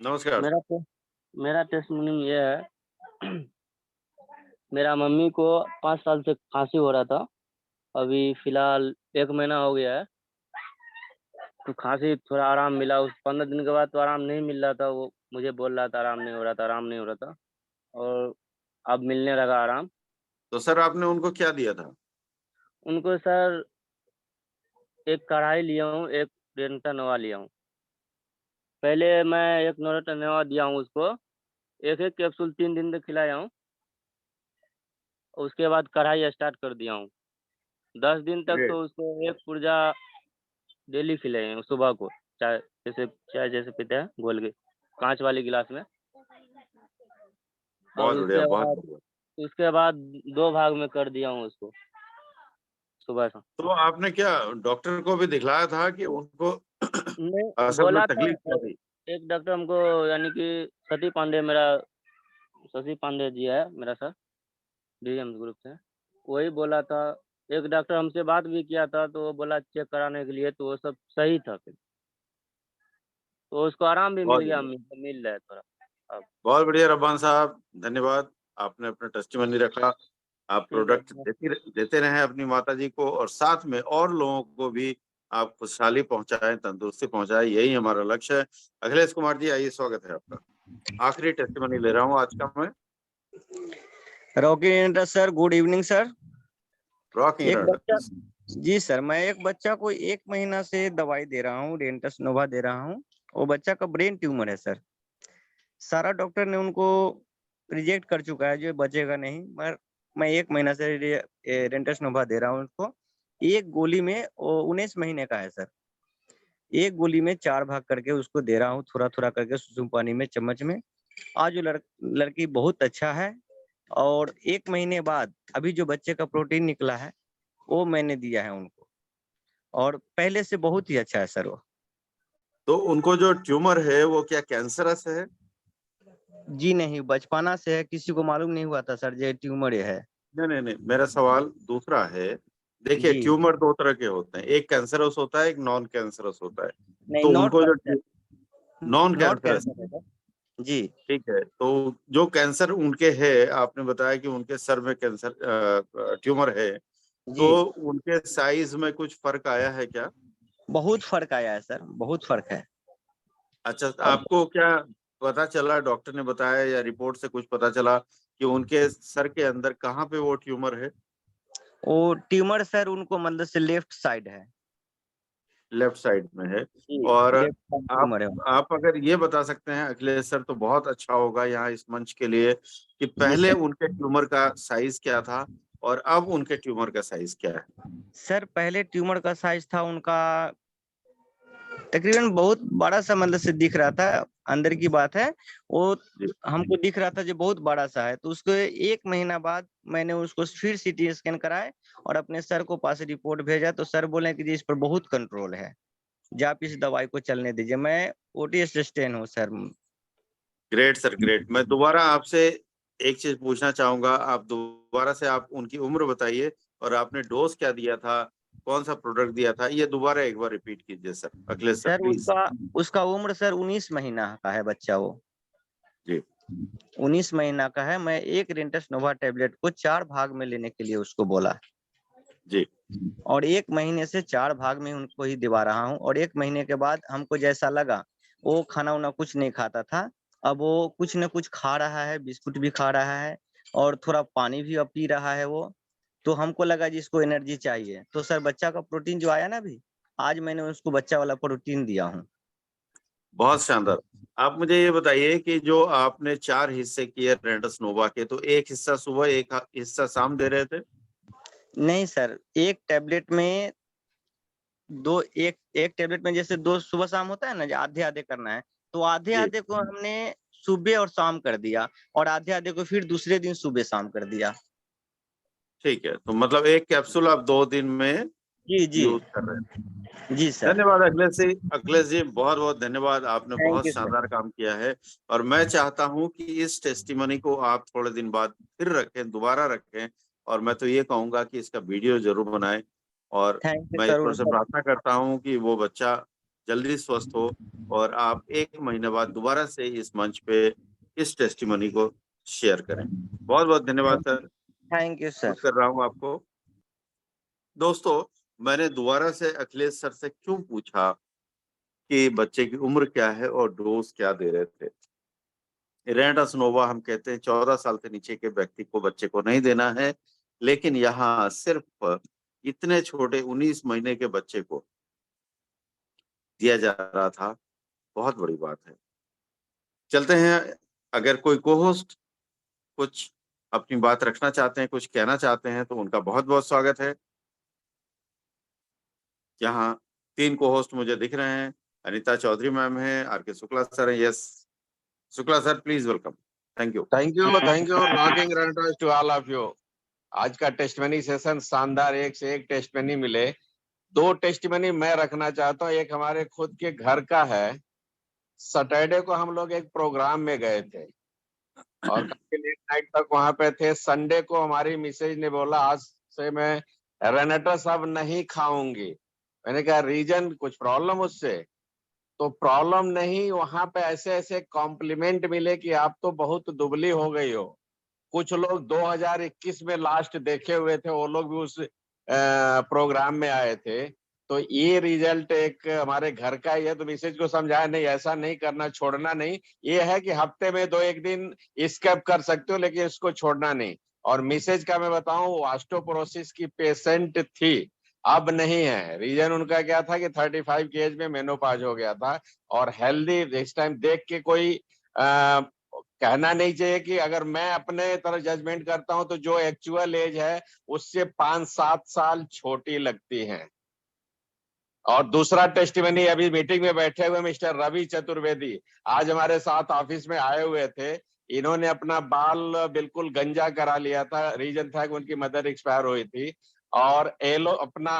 नमस्कार। मेरा टेस्टिमोनी ये है मेरा मम्मी को 5 साल से खांसी हो रहा था, अभी फिलहाल 1 महीना हो गया है। तो खांसी थोड़ा आराम मिला, उस 15 दिन के बाद तो आराम नहीं मिल रहा था, वो मुझे बोल रहा था आराम नहीं हो रहा था, आराम नहीं हो रहा था, और अब मिलने लगा आराम। तो सर आपने उनको क्या दिया था? उनको सर एक कढ़ाई लिया हूँ, एक डेंटा नवा लिया हूँ। पहले मैं एक नोरेटा नवा दिया हूँ उसको, एक एक कैप्सूल 3 दिन तक खिलाया हूँ। उसके बाद कढ़ाई स्टार्ट कर दिया हूँ। 10 दिन तक तो उसको एक पुर्जा डेली खिलाए हैं, सुबह को चाय जैसे पीते हैं घोल के कांच वाली गिलास में। बहुत और बढ़िया, बहुत बढ़िया। उसके बाद 2 भाग में कर दिया हूँ उसको सुबह से। तो आपने क्या डॉक्टर को भी दिखलाया था कि उनको असल में बोला था तकलीफ क्या थी? एक डॉक्टर हमको, यानी कि शशि पांडे जी है मेरा सर, डीएम ग्रुप से, वही बोला था। एक डॉक्टर हमसे बात भी किया था तो वो बोला चेक कराने के लिए, तो वो सब सही था फिर, तो उसको आराम भी मिल गया, मिल रहा है थोड़ा अब। बहुत बढ़िया रब्बान साहब, धन्यवाद, आपने अपना टेस्टिमनी रखा। आप प्रोडक्ट देते रहे अपनी माता जी को, और साथ में और लोगों को भी आप खुशहाली पहुंचाएं, तंदुरुस्ती पहुंचाएं, यही हमारा लक्ष्य है। अखिलेश कुमार जी, आइए, स्वागत है आपका। आखिरी टेस्टिमनी ले रहा हूँ आज का मैं। Rocking sir, good evening sir. Rocking जी सर, मैं एक बच्चा को 1 महीना से दवाई दे रहा हूँ, डेंटस नोवा दे रहा हूँ। वो बच्चा का ब्रेन ट्यूमर है सर। सारा डॉक्टर ने उनको रिजेक्ट कर चुका है, जो बचेगा नहीं, मगर मैं 1 महीना से डेंटस नोवा दे रहा हूँ उसको। एक गोली में 19 महीने का है सर, एक गोली में 4 भाग करके उसको दे रहा हूँ, थोड़ा थोड़ा करके सुसुम पानी में, चम्मच में। आज जो लड़की बहुत अच्छा है, और 1 महीने बाद अभी जो बच्चे का प्रोटीन निकला है वो मैंने दिया है उनको, और पहले से बहुत ही अच्छा है सर वो। तो उनको जो ट्यूमर है वो क्या कैंसरस है? जी नहीं, बचपना से है, किसी को मालूम नहीं हुआ था सर ये ट्यूमर है। नहीं, मेरा सवाल दूसरा है। देखिए, ट्यूमर 2 तरह के होते हैं, एक कैंसरस होता है, एक नॉन कैंसरस होता है। नहीं, तो उनको जो नॉन कैंसरस जी ठीक है, तो जो कैंसर उनके है, आपने बताया कि उनके सर में कैंसर ट्यूमर है, तो उनके साइज में कुछ फर्क आया है क्या? बहुत फर्क आया है सर, बहुत फर्क है। अच्छा, आपको क्या पता चला, डॉक्टर ने बताया या रिपोर्ट से कुछ पता चला कि उनके सर के अंदर कहाँ पे वो ट्यूमर है? वो ट्यूमर सर उनको मतलब से लेफ्ट साइड है, लेफ्ट साइड में है। और आप अगर ये बता सकते हैं अखिलेश सर, तो बहुत अच्छा होगा यहाँ इस मंच के लिए, कि पहले उनके ट्यूमर का साइज क्या था और अब उनके ट्यूमर का साइज क्या है? सर पहले ट्यूमर का साइज था उनका तकरीबन बहुत बड़ा सा, मतलब से दिख रहा था, अंदर की बात है, वो हमको दिख रहा था जो बहुत बड़ा सा है। तो उसको 1 महीना बाद मैंने उसको फिर सीटी स्कैन कराए और अपने सर को पास रिपोर्ट भेजा, तो सर बोले कि जी इस पर बहुत कंट्रोल है, जी आप इस दवाई को चलने दीजिए। मैं ओटी असिस्टेंट हूँ सर। Great sir, great. मैं दोबारा आपसे एक चीज पूछना चाहूंगा, आप दोबारा से आप उनकी उम्र बताइए और आपने डोज क्या दिया था, कौन सा प्रोडक्ट दिया था, ये दोबारा एक बार रिपीट कीजिए सर। Akhilesh sir please. उसका उम्र सर 19 महीना का है बच्चा, वो जी 19 महीना का है। मैं एक रेंटस नोवा टेबलेट को 4 भाग में लेने के लिए उसको बोला। जी और 1 महीने से 4 भाग में उनको ही दिवा रहा हूँ। और 1 महीने के बाद हमको जैसा लगा, वो खाना वाना कुछ नहीं खाता था, अब वो कुछ न कुछ खा रहा है, बिस्कुट भी खा रहा है और थोड़ा पानी भी अब पी रहा है वो। तो हमको लगा जी इसको एनर्जी चाहिए, तो सर बच्चा का प्रोटीन जो आया ना अभी, आज मैंने उसको बच्चा वाला प्रोटीन दिया हूँ। बहुत शानदार। आप मुझे ये बताइए कि जो आपने 4 हिस्से किए रेनेटस नोवा के, तो एक हिस्सा सुबह, एक हिस्सा शाम दे रहे थे? नहीं सर, एक टैबलेट में एक टैबलेट में जैसे 2 सुबह शाम होता है ना, जो आधे-आधे करना है, तो आधे-आधे को हमने सुबह और शाम कर दिया और आधे-आधे को फिर दूसरे दिन सुबह शाम कर दिया। ठीक है, तो मतलब एक कैप्सूल आप 2 दिन में जी, जी। यूज कर रहे हैं। जी सर। धन्यवाद अखिलेश जी, बहुत-बहुत धन्यवाद, आपने थैंक बहुत यू सर। शानदार काम किया है। और मैं चाहता हूं कि इस टेस्टिमनी को आप थोड़े दिन बाद फिर रखें, दोबारा रखें, और मैं तो ये कहूंगा कि इसका वीडियो जरूर बनाएं। और थैंक यू मैं सर। ईश्वर से प्रार्थना करता हूं कि वो बच्चा जल्दी स्वस्थ हो और आप 1 महीने बाद दोबारा से इस मंच पे इस टेस्टिमनी को शेयर करें। बहुत-बहुत धन्यवाद सर। Thank you sir. कर रहा हूं आपको। दोस्तों, मैंने दोबारा से अखिलेश सर से क्यों पूछा कि बच्चे की उम्र क्या है और डोज क्या दे रहे थे। रेनेटस नोवा हम कहते हैं 14 साल से नीचे के व्यक्ति को, बच्चे को नहीं देना है, लेकिन यहाँ सिर्फ इतने छोटे 19 महीने के बच्चे को दिया जा रहा था। बहुत बड़ी बात है। चलते हैं, अगर कोई को-होस्ट कुछ अपनी बात रखना चाहते हैं, कुछ कहना चाहते हैं, तो उनका बहुत-बहुत स्वागत है। यहाँ 3 को-होस्ट मुझे दिख रहे हैं। अनीता चौधरी मैम है, आर.के. शुक्ला सर है। Yes, Shukla sir, please welcome. Thank you. Thank you rocking Renatus to all of you. आज का टेस्टमनी सेशन शानदार, एक से एक टेस्टमनी मिले। 2 टेस्टमनी मैं रखना चाहता हूँ। एक हमारे खुद के घर का है। सैटरडे को हम लोग एक प्रोग्राम में गए थे और काफी लेट नाइट तक वहां पे थे। संडे को हमारी मिसेज ने बोला आज से मैं रेनेटर्स अब नहीं खाऊंगी। मैंने कहा रीजन, कुछ प्रॉब्लम उससे? तो प्रॉब्लम नहीं, वहां पे ऐसे ऐसे कॉम्प्लीमेंट मिले कि आप तो बहुत दुबली हो गई हो। कुछ लोग 2021 में लास्ट देखे हुए थे, वो लोग भी उस प्रोग्राम में आए थे। तो ये रिजल्ट एक हमारे घर का ही है। तो मिसेज को समझाया नहीं, ऐसा नहीं करना, छोड़ना नहीं। ये है कि हफ्ते में 2-1 दिन स्किप कर सकते हो, लेकिन इसको छोड़ना नहीं। और मिसेज का मैं बताऊं, ऑस्टियोपोरोसिस की पेशेंट थी, अब नहीं है। रीजन उनका क्या था कि 35 की एज में मेनोपॉज हो गया था। और हेल्दी इस टाइम देख के कोई कहना नहीं चाहिए कि अगर मैं अपने तरफ जजमेंट करता हूं तो जो एक्चुअल एज है उससे 5-7 साल छोटी लगती हैं। और दूसरा टेस्टिमनी, अभी मीटिंग में बैठे हुए मिस्टर रवि चतुर्वेदी आज हमारे साथ ऑफिस में आए हुए थे। इन्होंने अपना बाल बिल्कुल गंजा करा लिया था। रीजन था कि उनकी मदर एक्सपायर हुई थी। और एलो अपना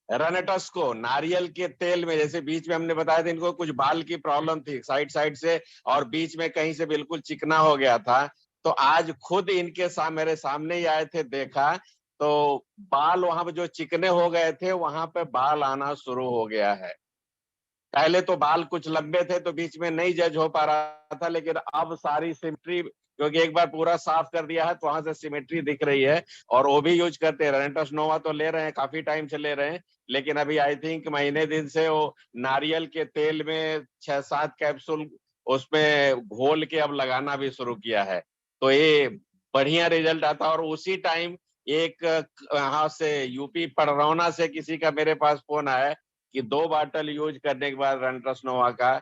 रेनेटस को नारियल के तेल में, जैसे बीच में हमने बताया था इनको कुछ बाल की प्रॉब्लम थी साइड से, और बीच में कहीं से बिल्कुल चिकना हो गया था। तो आज खुद इनके मेरे सामने ही आए थे, देखा तो बाल वहां पे जो चिकने हो गए थे वहां पे बाल आना शुरू हो गया है। पहले तो बाल कुछ लंबे थे तो बीच में नहीं जज हो पा रहा था, लेकिन अब सारी सिमेट्री, क्योंकि एक बार पूरा साफ कर दिया है तो वहां से सिमेट्री दिख रही है। और वो भी यूज करते हैं। रेनेटस नोवा तो ले रहे हैं, काफी टाइम से ले रहे हैं, लेकिन अभी आई थिंक महीने दिन से वो नारियल के तेल में 6-7 कैप्सूल उसमें घोल के अब लगाना भी शुरू किया है। तो ये बढ़िया रिजल्ट आता। और उसी टाइम एक यहाँ से यूपी पड़रौना से किसी का मेरे पास फोन आया कि 2 बॉटल यूज करने के बाद रेनेटस नोवा का,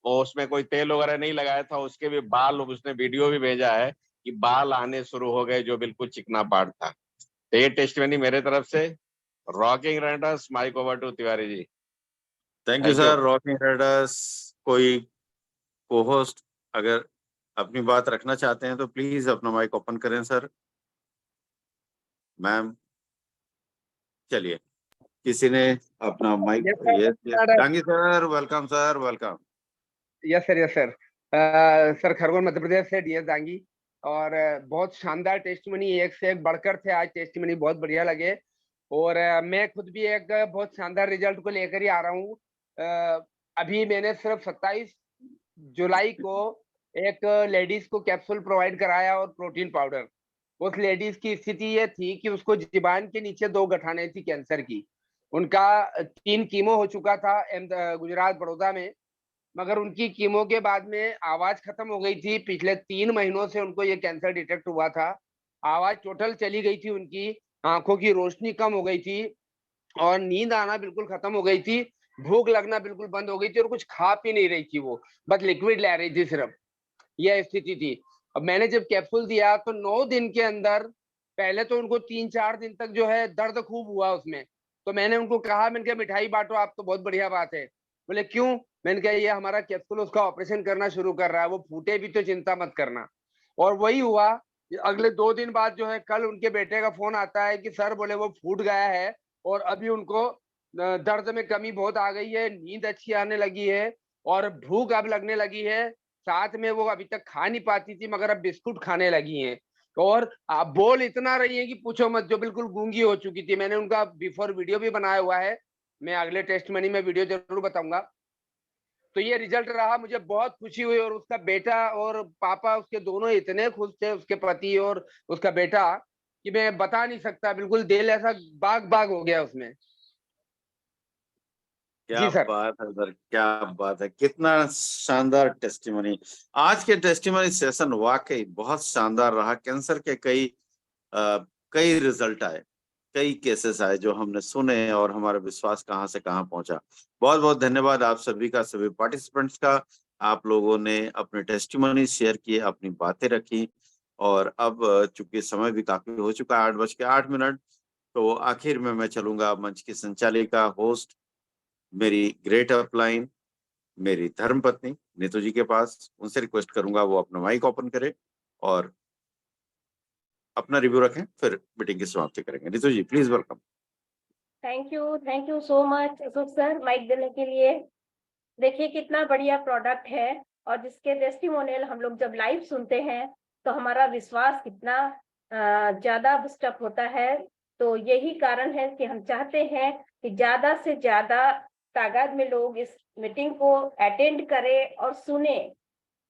वो उसमें कोई तेल वगैरह नहीं लगाया था, उसके भी बाल, उसने वीडियो भी भेजा है कि बाल आने शुरू हो गए जो बिल्कुल चिकना पार्ट था। तो ये टेस्टमनी मेरे तरफ से। रॉकिंग रेनेटस, mic over to Tiwari ji. Thank you sir. Rocking रेनेटस। कोई को-होस्ट अगर अपनी बात रखना चाहते हैं तो प्लीज अपना माइक ओपन करें सर। मैम, चलिए, किसी ने अपना mic, yes Dangi sir, welcome sir, welcome. Yes sir. Sir Khargone Madhya Pradesh से डीएस दांगी। और बहुत शानदार टेस्टमनी, एक से एक बढ़कर थे आज टेस्टमनी, बहुत बढ़िया लगे। और मैं खुद भी एक बहुत शानदार रिजल्ट को लेकर ही आ रहा हूँ। अभी मैंने सिर्फ 27 जुलाई को एक लेडीज को कैप्सूल प्रोवाइड कराया और प्रोटीन पाउडर, उस लेडीज की स्थिति ये थी कि उसको जीबान के नीचे 2 गठाने थी कैंसर की। उनका 3 कीमो हो चुका था गुजरात बड़ौदा में, मगर उनकी कीमो के बाद में आवाज खत्म हो गई थी। पिछले 3 महीनों से उनको ये कैंसर डिटेक्ट हुआ था। आवाज टोटल चली गई थी उनकी, आंखों की रोशनी कम हो गई थी और नींद आना बिल्कुल खत्म हो गई थी, भूख लगना बिल्कुल बंद हो गई थी और कुछ खा पी नहीं रही थी, वो बस लिक्विड ले रही थी सिर्फ, यह स्थिति थी। अब मैंने जब कैप्सूल दिया तो 9 दिन के अंदर, पहले तो उनको 3-4 दिन तक जो है दर्द खूब हुआ उसमें। तो मैंने उनको कहा, मैंने कहा मिठाई बांटो आप तो बहुत बढ़िया बात है। बोले क्यों? मैंने कहा ये हमारा कैप्सूल उसका ऑपरेशन करना शुरू कर रहा है, वो फूटे भी तो चिंता मत करना। और वही हुआ। अगले 2 दिन बाद जो है, कल उनके बेटे का फोन आता है कि सर बोले वो फूट गया है और अभी उनको दर्द में कमी बहुत आ गई है, नींद अच्छी आने लगी है और भूख अब लगने लगी है। साथ में वो अभी तक खा नहीं पाती थी मगर अब बिस्कुट खाने लगी हैं और आप बोल इतना रही है कि पूछो मत, जो बिल्कुल गूंगी हो चुकी थी। मैंने उनका बिफोर वीडियो भी बनाया हुआ है, मैं अगले टेस्ट मनी में वीडियो जरूर बताऊंगा। तो ये रिजल्ट रहा, मुझे बहुत खुशी हुई और उसका बेटा और पापा उसके दोनों इतने खुश थे, उसके पति और उसका बेटा, कि मैं बता नहीं सकता, बिल्कुल दिल ऐसा बाग बाग हो गया उसमें। क्या बात है सर, क्या बात है, कितना शानदार टेस्टिमनी। आज के टेस्टिमनी सेशन वाकई बहुत शानदार रहा। कैंसर के कई रिजल्ट आए, कई केसेस आए जो हमने सुने और हमारा विश्वास कहां से कहां पहुंचा। बहुत बहुत धन्यवाद आप सभी का, सभी पार्टिसिपेंट्स का। आप लोगों ने अपने टेस्टिमनी शेयर किए, अपनी बातें रखी और अब चूंकि समय भी काफी हो चुका है, 8:08, तो आखिर में मैं चलूंगा मंच की संचालिका, होस्ट, मेरी ग्रेट अपलाइन, मेरी धर्मपत्नी नीतू जी के पास। उनसे रिक्वेस्ट करूंगा वो अपना माइक ओपन करे और अपना रिव्यू रखें, फिर मीटिंग की समाप्ति करेंगे। Neetu ji please welcome. Thank you so much Ashok sir mic देने के लिए। देखिए कितना बढ़िया प्रोडक्ट है और जिसके टेस्टिमोनियल हम लोग जब लाइव सुनते हैं तो हमारा विश्वास कितना ज्यादा बूस्टअप होता है। तो यही कारण है कि हम चाहते हैं कि ज्यादा से ज्यादा तादाद में लोग इस मीटिंग को अटेंड करें और सुने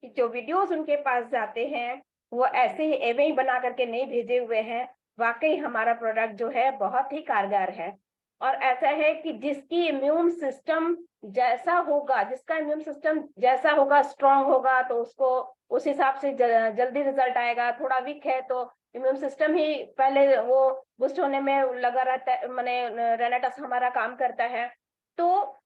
कि जो वीडियोस उनके पास जाते हैं वो ऐसे ही एवं ही बना करके नहीं भेजे हुए हैं। वाकई हमारा प्रोडक्ट जो है बहुत ही कारगर है और ऐसा है कि जिसकी इम्यून सिस्टम जैसा होगा, जिसका इम्यून सिस्टम जैसा होगा, स्ट्रांग होगा, तो उसको उस हिसाब से जल्दी रिजल्ट आएगा। थोड़ा वीक है तो इम्यून सिस्टम ही पहले वो बूस्ट होने में लगा रहता है, माने रेनेटस हमारा काम करता है। तो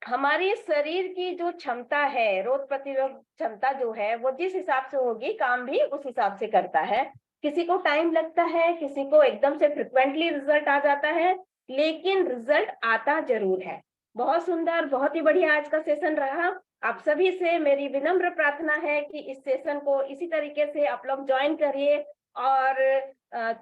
हमारी शरीर की जो क्षमता है, रोग प्रतिरोध क्षमता जो है, वो जिस हिसाब से होगी काम भी उस हिसाब से करता है। किसी को टाइम लगता है, किसी को एकदम से फ्रिक्वेंटली रिजल्ट आ जाता है, लेकिन रिजल्ट आता जरूर है। बहुत सुंदर, बहुत ही बढ़िया आज का सेशन रहा। आप सभी से मेरी विनम्र प्रार्थना है कि इस सेशन को इसी तरीके से आप लोग ज्वाइन करिए और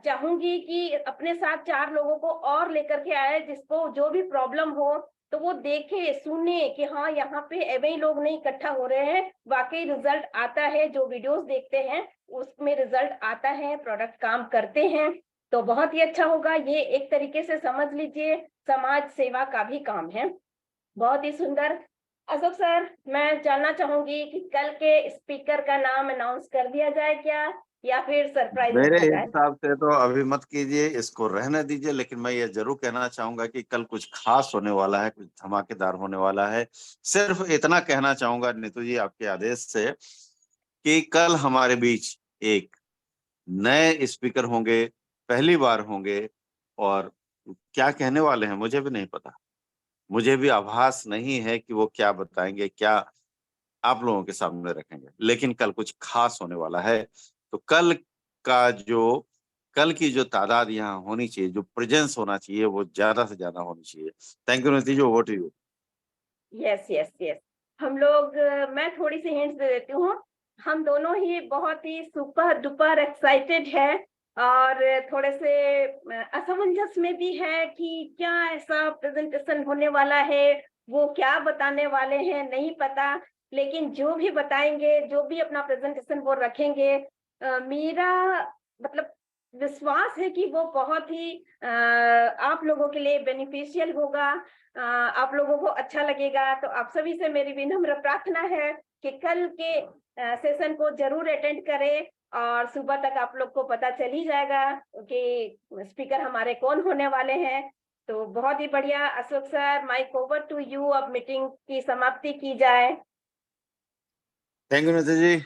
चाहूंगी कि अपने साथ 4 लोगों को और लेकर के आए, जिसको जो भी प्रॉब्लम हो तो वो देखे सुने कि हाँ यहाँ पे एवं लोग नहीं इकट्ठा हो रहे हैं, वाकई रिजल्ट आता है। जो वीडियोस देखते हैं उसमें रिजल्ट आता है, प्रोडक्ट काम करते हैं, तो बहुत ही अच्छा होगा। ये एक तरीके से समझ लीजिए समाज सेवा का भी काम है। बहुत ही सुंदर। अशोक सर, मैं जानना चाहूंगी कि कल के स्पीकर का नाम अनाउंस कर दिया जाए क्या, या फिर सरप्राइज मेरे रखा जाए? हिसाब से तो अभी मत कीजिए, इसको रहने दीजिए, लेकिन मैं ये जरूर कहना चाहूंगा कि कल कुछ खास होने वाला है, कुछ धमाकेदार होने वाला है। सिर्फ इतना कहना चाहूंगा नीतू जी आपके आदेश से कि कल हमारे बीच एक नए स्पीकर होंगे, पहली बार होंगे, और क्या कहने वाले हैं मुझे भी नहीं पता, मुझे भी आभास नहीं है कि वो क्या बताएंगे, क्या आप लोगों के सामने रखेंगे, लेकिन कल कुछ खास होने वाला है। तो कल की जो तादाद यहाँ होनी चाहिए, जो प्रेजेंस होना चाहिए, वो ज्यादा से ज्यादा होनी चाहिए। थैंक यू नीति जी, ओवर टू यू। यस हम लोग, मैं थोड़ी सी हिंट्स दे देती हूँ। हम दोनों ही बहुत ही सुपर डुपर एक्साइटेड है और थोड़े से असमंजस में भी है कि क्या ऐसा प्रेजेंटेशन होने वाला है, वो क्या बताने वाले हैं नहीं पता, लेकिन जो भी बताएंगे, जो भी अपना प्रेजेंटेशन वो रखेंगे, मेरा मतलब विश्वास है कि वो बहुत ही आप लोगों के लिए बेनिफिशियल होगा, आप लोगों को अच्छा लगेगा। तो आप सभी से मेरी विनम्र प्रार्थना है कि कल के सेशन को जरूर अटेंड करें और सुबह तक आप लोग को पता चल ही जाएगा कि स्पीकर हमारे कौन होने वाले हैं। तो बहुत ही बढ़िया Ashok sir, mic over to you. अब मीटिंग की समाप्ति की जाए। Thank you Nita ji.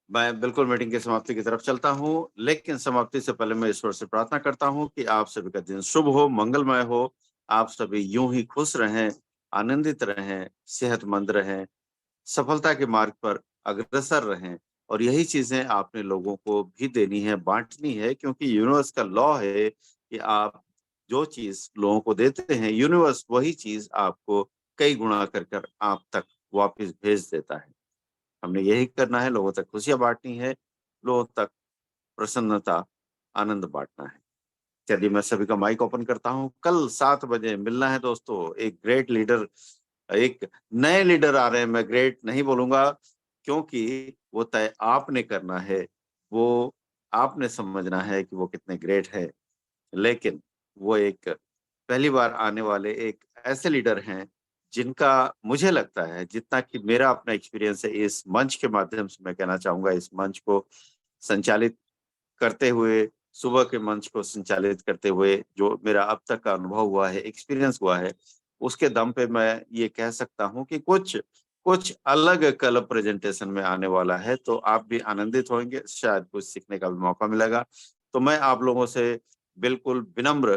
मैं बिल्कुल मीटिंग की समाप्ति की तरफ चलता हूँ, लेकिन समाप्ति से पहले मैं ईश्वर से प्रार्थना करता हूँ कि आप सभी का दिन शुभ हो, मंगलमय हो। आप सभी यूं ही खुश रहें, आनंदित रहें, सेहतमंद रहें, सफलता के मार्ग पर अग्रसर रहें। और यही चीजें आपने लोगों को भी देनी है, बांटनी है, क्योंकि यूनिवर्स का लॉ है कि आप जो चीज लोगों को देते हैं, यूनिवर्स वही चीज आपको कई गुणा कर आप तक वापस भेज देता है। हमने यही करना है, लोगों तक खुशियां बांटनी है, लोगों तक प्रसन्नता, आनंद बांटना है। चलिए मैं सभी का माइक ओपन करता हूँ। कल 7 बजे मिलना है दोस्तों। एक ग्रेट लीडर, एक नए लीडर आ रहे हैं। मैं ग्रेट नहीं बोलूंगा क्योंकि वो तय आपने करना है, वो आपने समझना है कि वो कितने ग्रेट है। लेकिन वो एक पहली बार आने वाले एक ऐसे लीडर हैं जिनका मुझे लगता है, जितना कि मेरा अपना एक्सपीरियंस है, इस मंच के माध्यम से मैं कहना चाहूंगा, इस मंच को संचालित करते हुए, सुबह के मंच को संचालित करते हुए जो मेरा अब तक का अनुभव हुआ है, एक्सपीरियंस हुआ है, उसके दम पे मैं ये कह सकता हूँ कि कुछ अलग कल प्रेजेंटेशन में आने वाला है। तो आप भी आनंदित होंगे, शायद कुछ सीखने का भी मौका मिलेगा। तो मैं आप लोगों से बिल्कुल विनम्र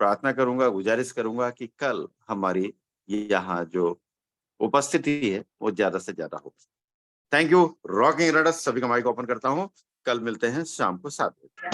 प्रार्थना करूंगा, गुजारिश करूंगा कि कल हमारी यहाँ जो उपस्थिति है वो ज्यादा से ज्यादा हो। Thank you. रॉकिंग रेडर्स, सभी का माइक ओपन करता हूँ। कल मिलते हैं शाम को 7 बजे।